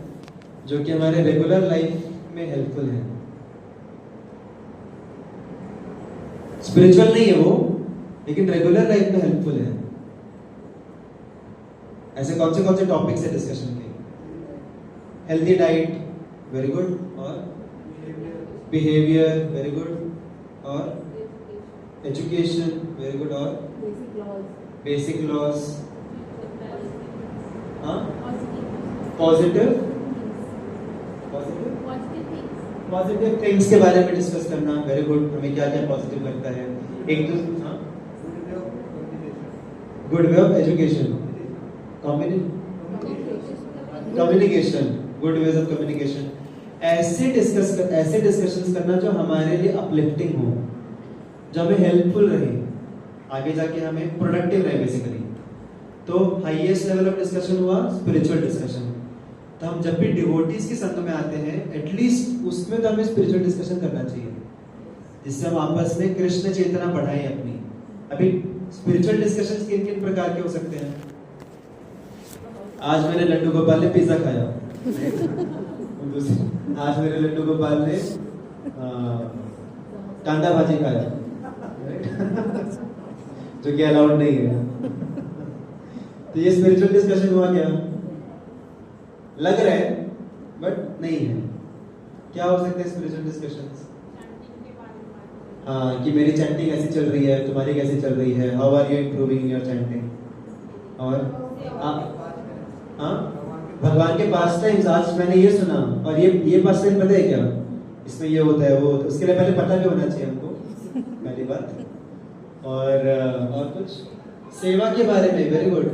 जो कि हमारे regular life में helpful हैं? Spiritual नहीं है वो, लेकिन regular life में helpful है. ऐसे कौन से टॉपिक्स है डिस्कशन के? हेल्दी डाइट, वेरी गुड, और बिहेवियर, वेरी गुड, और एजुकेशन, वेरी गुड, और बेसिक लॉज, हाँ, पॉजिटिव थिंग्स के बारे में डिस्कस करना, वेरी गुड. हमें क्या क्या पॉजिटिव लगता है, एक दूसरे, हाँ, good way of education, communication, good ways of communication. ऐसे डिस्कशंस करना जो हमारे लिए अपलिफ्टिंग हो, जो हमें हेल्पफुल रहे, आगे जाके हमें प्रोडक्टिव रहे बेसिकली. तो हाईएस्ट लेवल ऑफ डिस्कशन हुआ स्पिरिचुअल डिस्कशन. तो हम जब भी डिवोटीज के संग में आते हैं, एटलीस्ट उसमें तो हमें स्पिरिचुअल डिस्कशन करना चाहिए, जिससे हम आपस में कृष्ण चेतना बढ़ाएं अपनी. अभी स्पिरिचुअल डिस्कशंस किन प्रकार के हो सकते हैं? आज मेरे लड्डू गोपाल ने पिज्जा खाया, आज मेरे लड्डू गोपाल ने कांदा भाजी खाया, जो कि अलाउड नहीं है. तो ये स्पिरिचुअल डिस्कशन हुआ क्या? लग रहा है बट नहीं है. क्या हो सकते हैं स्पिरिचुअल डिस्कशंस? हाँ, कि मेरी चैंटिंग ऐसी चल रही है, तुम्हारी कैसी चल रही है, how are you improving in your chanting, और हाँ, भगवान के पास टाइम्स. आज मैंने ये सुना, और ये पास टाइम पता है क्या, इसमें ये होता है वो, उसके लिए पहले पता भी होना चाहिए हमको, पहली बात. और कुछ सेवा के बारे में, very good,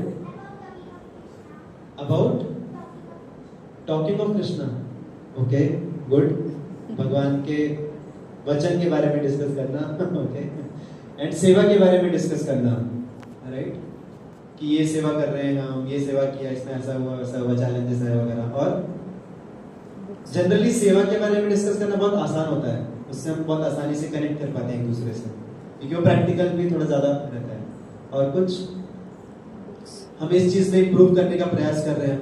about talking of Krishna, okay, good. भगवान के वचन के बारे में डिस्कस करना, ओके, एंड सेवा के बारे में डिस्कस करना, राइट, कि ये सेवा कर रहे हैं हम, ये सेवा किया, इसमें ऐसा हुआ वैसा हुआ, चैलेंजेस है वगैरह. और जनरली सेवा के बारे में डिस्कस करना बहुत आसान होता है, उससे हम बहुत आसानी से कनेक्ट कर पाते हैं एक दूसरे से, क्योंकि वो प्रैक्टिकल भी थोड़ा ज्यादा रहता है. और कुछ हम इस चीज में इम्प्रूव करने का प्रयास कर रहे हैं,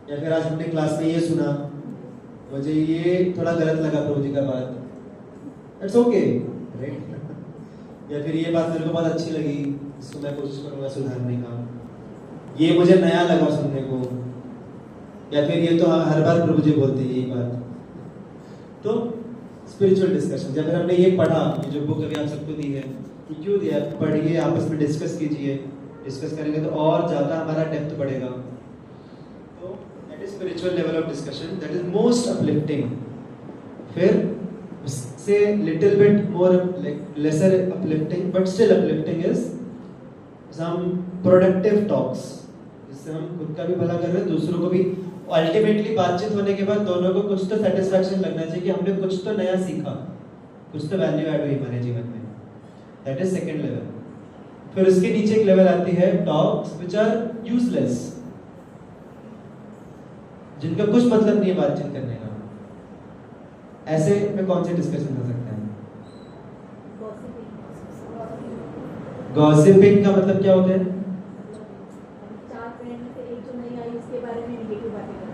या फिर आज हमने क्लास में ये सुना, मुझे ये थोड़ा गलत लगा प्रभु जी का बात, इट्स ओके, राइट. या फिर ये बात मेरे को बहुत अच्छी लगी, इसको मैं कोशिश करूंगा सुधारने का, ये मुझे नया लगा सुनने को, या फिर ये तो हर बार प्रभु जी बोलते हैं यही बात. तो स्पिरिचुअल डिस्कशन, जब हमने ये पढ़ा, ये जो बुक अभी आप सबको दी है, क्यों दिया, पढ़िए, आपस में डिस्कस कीजिए, डिस्कस करेंगे तो और ज्यादा हमारा डेप्थ बढ़ेगा. तो that is spiritual level of discussion, that is most uplifting. फिर उससे little bit more lesser uplifting but still uplifting is some productive talks, जिससे हम खुद का भी भला कर रहे हैं, दूसरों को भी. अल्टीमेटली बातचीत होने के बाद दोनों को कुछ तो सेटिस्फैक्शन लगना चाहिए कि हमने कुछ तो नया सीखा, कुछ तो वैल्यू ऐड हुई हमारे जीवन में. That is second level. फिर उसके नीचे एक लेवल आती है टॉक्स व्हिच आर यूजलेस, जिनका कुछ मतलब नहीं है बातचीत करने का. ऐसे में कौन से डिस्कशन हो सकता है? गॉसिपिंग का मतलब क्या होता है?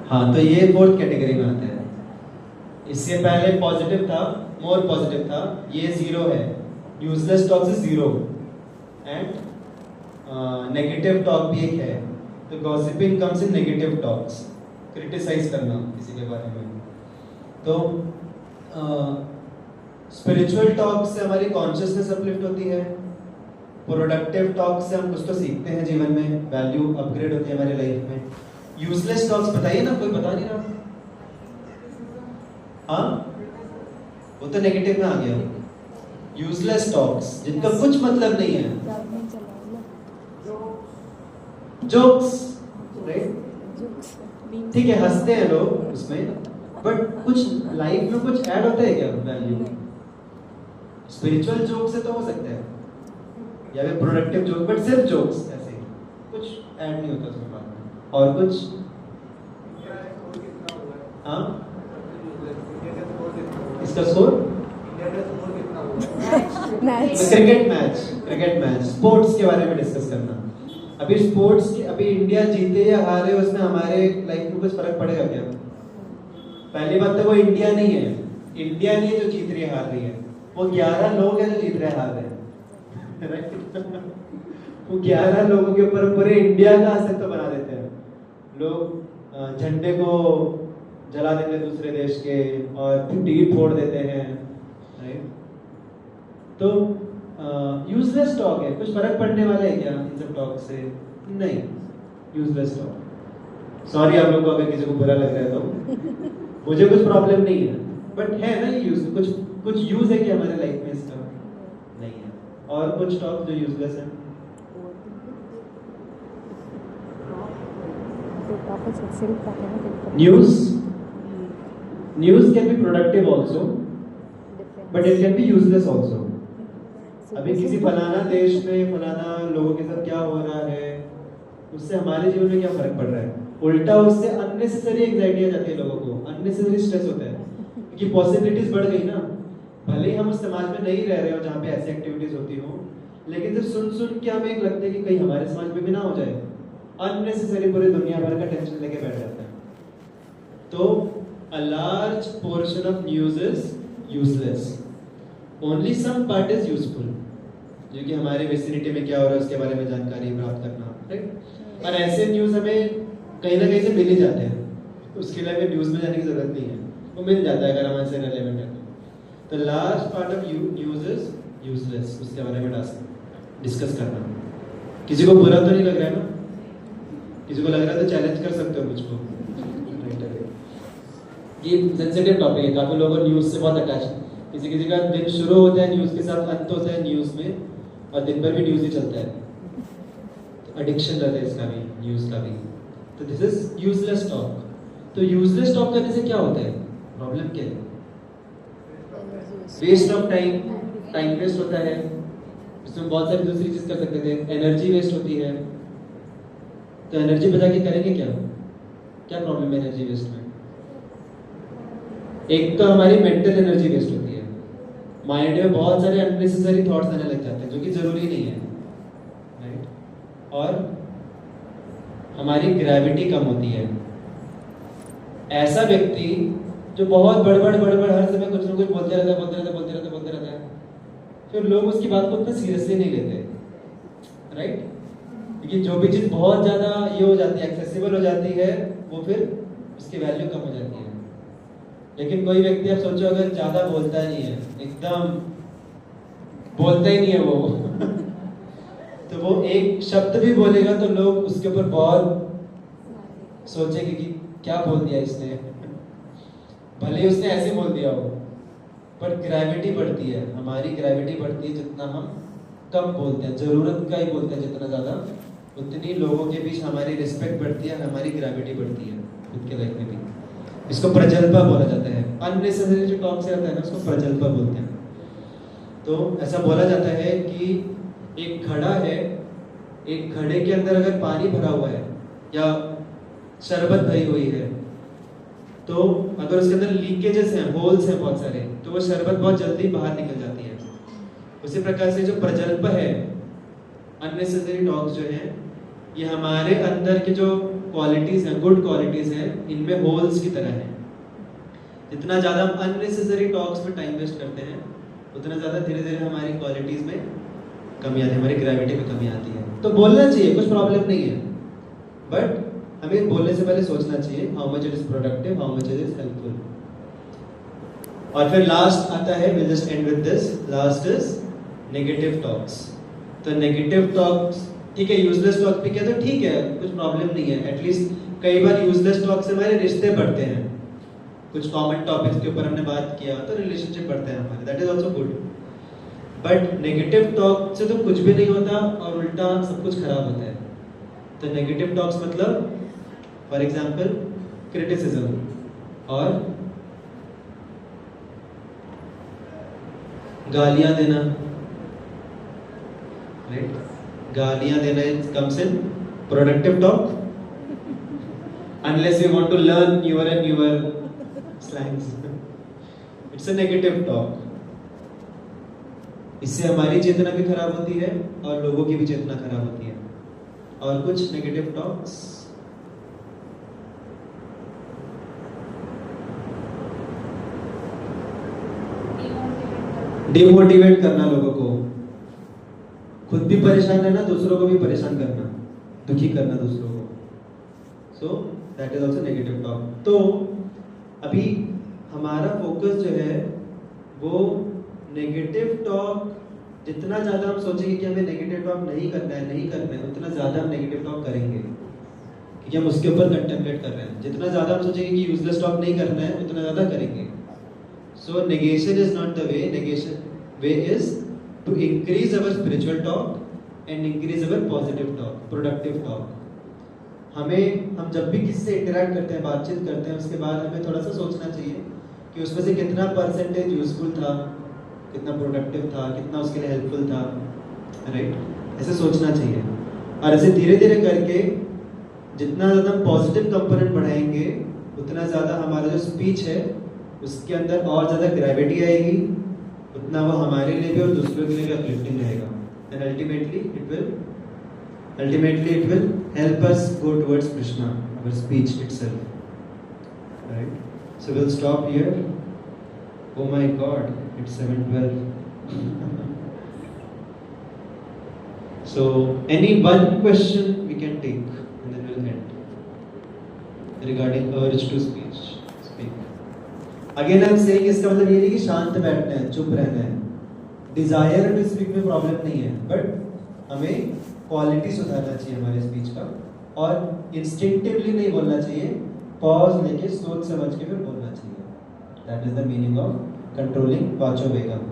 हाँ, तो ये फोर्थ कैटेगरी में आता है. इससे पहले पॉजिटिव था, मोर पॉजिटिव था, ये जीरो है. Useless talks is zero, and negative talk भी एक है. तो gossiping comes in negative talks, criticise करना किसी के बारे में. तो स्पिरिचुअल टॉक से हमारी कॉन्शियसनेस अपलिफ्ट होती है, प्रोडक्टिव टॉक से हम कुछ तो सीखते हैं जीवन में, वैल्यू अपग्रेड होती है हमारे लाइफ में. यूजलेस टॉक्स बताइए ना, कोई बता नहीं रहा. हाँ, वो तो नेगेटिव में आ गया. यूजलेस टॉक्स जिनका कुछ मतलब नहीं है, जोक्स, राइट, ठीक है, हंसते हैं लोग उसमें, बट कुछ लाइफ में कुछ ऐड होता है क्या वैल्यू? स्पिरिचुअल जोक से तो हो सकता है, या फिर प्रोडक्टिव जोक, बट सिर्फ जोक्स, ऐसे ही कुछ ऐड नहीं होता उसमें बाद में। और कुछ हाँ, इसका स्कोर क्रिकेट मैच स्पोर्ट्स के बारे में डिस्कस करना। अभी स्पोर्ट्स की, अभी इंडिया जीते या हारे उसमें हमारे लाइफ में कुछ फर्क पड़ेगा क्या? पहली बात तो वो इंडिया नहीं है, इंडिया नहीं है जो जीत रही है हार रही है, वो 11 लोग हैं जो जीत रहे हैं हार रहे हैं। वो 11 लोगों के ऊपर पूरे इंडिया का अस्तित्व बना देते हैं लोग। झंडे को जला देंगे दूसरे देश के और टीवी फोड़ देते हैं, राइट? तो यूजलेस टॉक है, कुछ फर्क पड़ने वाला है क्या इन सब टॉक से? नहीं, यूजलेस टॉक। सॉरी आप लोग को अगर किसी को बुरा लग रहा है तो, मुझे कुछ प्रॉब्लम नहीं है, बट है ना ये यूज, कुछ यूज है क्या हमारे लाइफ में इसका? नहीं है। और कुछ टॉक जो यूजलेस है? News can be productive also, but it can be useless also. अभी किसी फलाना देश में फलाना लोगों के साथ क्या हो रहा है, उससे हमारे जीवन में क्या फर्क पड़ रहा है? उल्टा उससे अननेसेसरी एंजाइटी आ जाती है लोगों को, अननेसेसरी स्ट्रेस होता है, क्योंकि पॉसिबिलिटीज बढ़ गई ना। भले ही हम उस समाज में नहीं रह रहे हो जहाँ पे ऐसी एक्टिविटीज होती हो, लेकिन सिर्फ सुन के हमें एक लगता है कि कहीं हमारे समाज में भी ना हो जाए। अननेसेसरी पूरी दुनिया भर का टेंशन लेके बैठ जाता है। तो a large portion of news is useless, only some part is useful, जो कि हमारे विसिनिटी में क्या हो रहा है उसके बारे में जानकारी प्राप्त करना, राइट? और ऐसे न्यूज़ हमें कहीं ना कहीं से मिल ही जाते हैं, उसके लिए हमें न्यूज़ में जाने की जरूरत नहीं है, वो मिल जाता है अगर हमारे से रेलेवेंट है तो। Large part of news is useless, उसके बारे में डिस्कस करना। किसी को बुरा तो नहीं लग रहा है ना? किसी को लग रहा है तो चैलेंज कर सकते हो मुझको। ये सेंसिटिव टॉपिक है, काफी लोगों न्यूज से बहुत अटैच। किसी किसी का दिन शुरू होता है न्यूज के साथ, अंत होता है न्यूज में, और दिन भर भी न्यूज ही चलता है। तो एडिक्शन रहता है इसका भी, न्यूज का भी। तो दिस इज यूजलेस टॉक। तो यूजलेस टॉक करने से क्या होता है? प्रॉब्लम क्या है? Waste of time, time waste होता है। इसमें बहुत सारी दूसरी चीज कर सकते थे, एनर्जी वेस्ट होती है। तो एनर्जी बचा के करेंगे क्या? क्या प्रॉब्लम है एनर्जी वेस्ट में? एक तो हमारी मेंटल एनर्जी वेस्ट होती है, माइंड में बहुत सारे अननेसेसरी थॉट्स आने लग जाते हैं जो कि जरूरी नहीं है, राइट? और हमारी ग्रेविटी कम होती है। ऐसा व्यक्ति जो बहुत बड़बड़ हर समय कुछ ना कुछ बोलते रहता है, फिर लोग उसकी बात को उतना सीरियसली नहीं लेते, राइट? क्योंकि जो भी चीज बहुत ज्यादा ये हो जाती है, एक्सेसिबल हो जाती है, वो फिर उसकी वैल्यू कम हो जाती है। लेकिन कोई व्यक्ति आप सोचो अगर ज्यादा बोलता नहीं है, एकदम बोलता ही नहीं है वो तो वो एक शब्द भी बोलेगा तो लोग उसके ऊपर बहुत सोचेंगे कि क्या बोल दिया इसने भले ही उसने ऐसे बोल दिया हो, पर ग्रेविटी बढ़ती है, हमारी ग्रेविटी बढ़ती है जितना हम कम बोलते हैं, जरूरत का ही बोलते हैं जितना ज्यादा, उतनी लोगों के बीच हमारी रिस्पेक्ट बढ़ती है, हमारी ग्रेविटी बढ़ती है खुद के लाइफ में भी। इसको प्रजल्पा बोला जाता है। अननेसेसरी जो टॉक से आता है ना, उसको प्रजल्पा बोलते हैं। तो ऐसा बोला जाता है कि एक घड़ा है, एक घड़े के अंदर अगर पानी भरा हुआ है या शरबत भरी हुई है, तो अगर उसके अंदर लीकेजेस हैं, होल्स हैं बहुत सारे, तो वो शरबत बहुत जल्दी बाहर निकल जाती है। उसी प्रकार से जो प्रजल्प है, अननेसेसरी टॉक्स जो है, ये हमारे अंदर के जो क्वालिटीज हैं, गुड क्वालिटीज हैं, इनमें होल्स की तरह है। जितना ज्यादा हम अननेसेसरी टॉक्स में टाइम वेस्ट करते हैं, उतना ज्यादा धीरे धीरे हमारी क्वालिटीज में कमी आती है, हमारी ग्रेविटी में कमी आती है। तो बोलना चाहिए, कुछ प्रॉब्लम नहीं है, बट हमें बोलने से पहले सोचना चाहिए how much it is productive, how much it is helpful. और फिर लास्ट आता है, will just and with this, last is negative talks. तो नेगेटिव टॉक्स ठीक है, यूजलेस टॉक भी क्या, तो ठीक है, कुछ प्रॉब्लम नहीं है। एटलीस्ट कई बार यूजलेस टॉक से हमारे रिश्ते बढ़ते हैं, कुछ कॉमन टॉपिक्स के ऊपर हमने बात किया तो रिलेशनशिप बढ़ते हैं हमारे, that is also good. But negative talk से तो कुछ भी नहीं होता और उल्टा सब कुछ खराब होता है। तो नेगेटिव टॉक्स मतलब फॉर एग्जाम्पल क्रिटिसिज्म और गालियां देना, राइट? गालियां देना comes in productive talk, unless you want to learn newer and newer slangs. It's a negative talk. इससे हमारी चेतना भी खराब होती है और लोगों की भी चेतना खराब होती है. और कुछ नेगेटिव टॉक्स. डिमोटिवेट करना लोगों को, खुद भी परेशान रहना, दूसरों को भी परेशान करना, दुखी करना दूसरों को. So that is also negative talk. तो अभी हमारा फोकस जो है वो नेगेटिव टॉक, जितना ज्यादा हम सोचेंगे कि हमें नेगेटिव टॉक नहीं करना है, उतना ज्यादा हम नेगेटिव टॉक करेंगे, क्योंकि हम उसके ऊपर कंटेम्पलेट कर रहे हैं. जितना ज्यादा हम सोचेंगे कि यूजलेस टॉक नहीं करना है, उतना ज्यादा करेंगे. So negation is not the way. Way is to increase our spiritual talk and increase our positive talk, productive talk. हम जब भी किसी से इंटरेक्ट करते हैं, बातचीत करते हैं, उसके बाद हमें थोड़ा सा सोचना चाहिए कि उसमें से कितना परसेंटेज यूजफुल था, कितना प्रोडक्टिव था, कितना उसके लिए हेल्पफुल था, राइट? ऐसे सोचना चाहिए. और ऐसे धीरे धीरे करके जितना ज़्यादा हम पॉजिटिव कंपोनेंट बढ़ाएंगे, उतना ज़्यादा हमारा जो स्पीच है उसके अंदर और ज़्यादा ग्रेविटी आएगी, उतना वो हमारे लिए भी और दूसरों के लिए भी अपलिफ्टिंग रहेगा. And ultimately it will help us go towards Krishna, our speech itself. Right? So we'll stop here. Oh my God, it's 7:12. So any one question we can take and then we'll end regarding urge to speak. Again I'm saying, इसका मतलब ये नहीं कि शांत बैठना है, चुप रहना है. डिजायर टू स्पीक में प्रॉब्लम नहीं है, बट हमें क्वालिटी सुधारना चाहिए हमारे स्पीच का, और इंस्टिंक्टिवली नहीं बोलना चाहिए, पॉज लेके सोच समझ के फिर बोलना चाहिए. That is the meaning of controlling वाचो वेगम.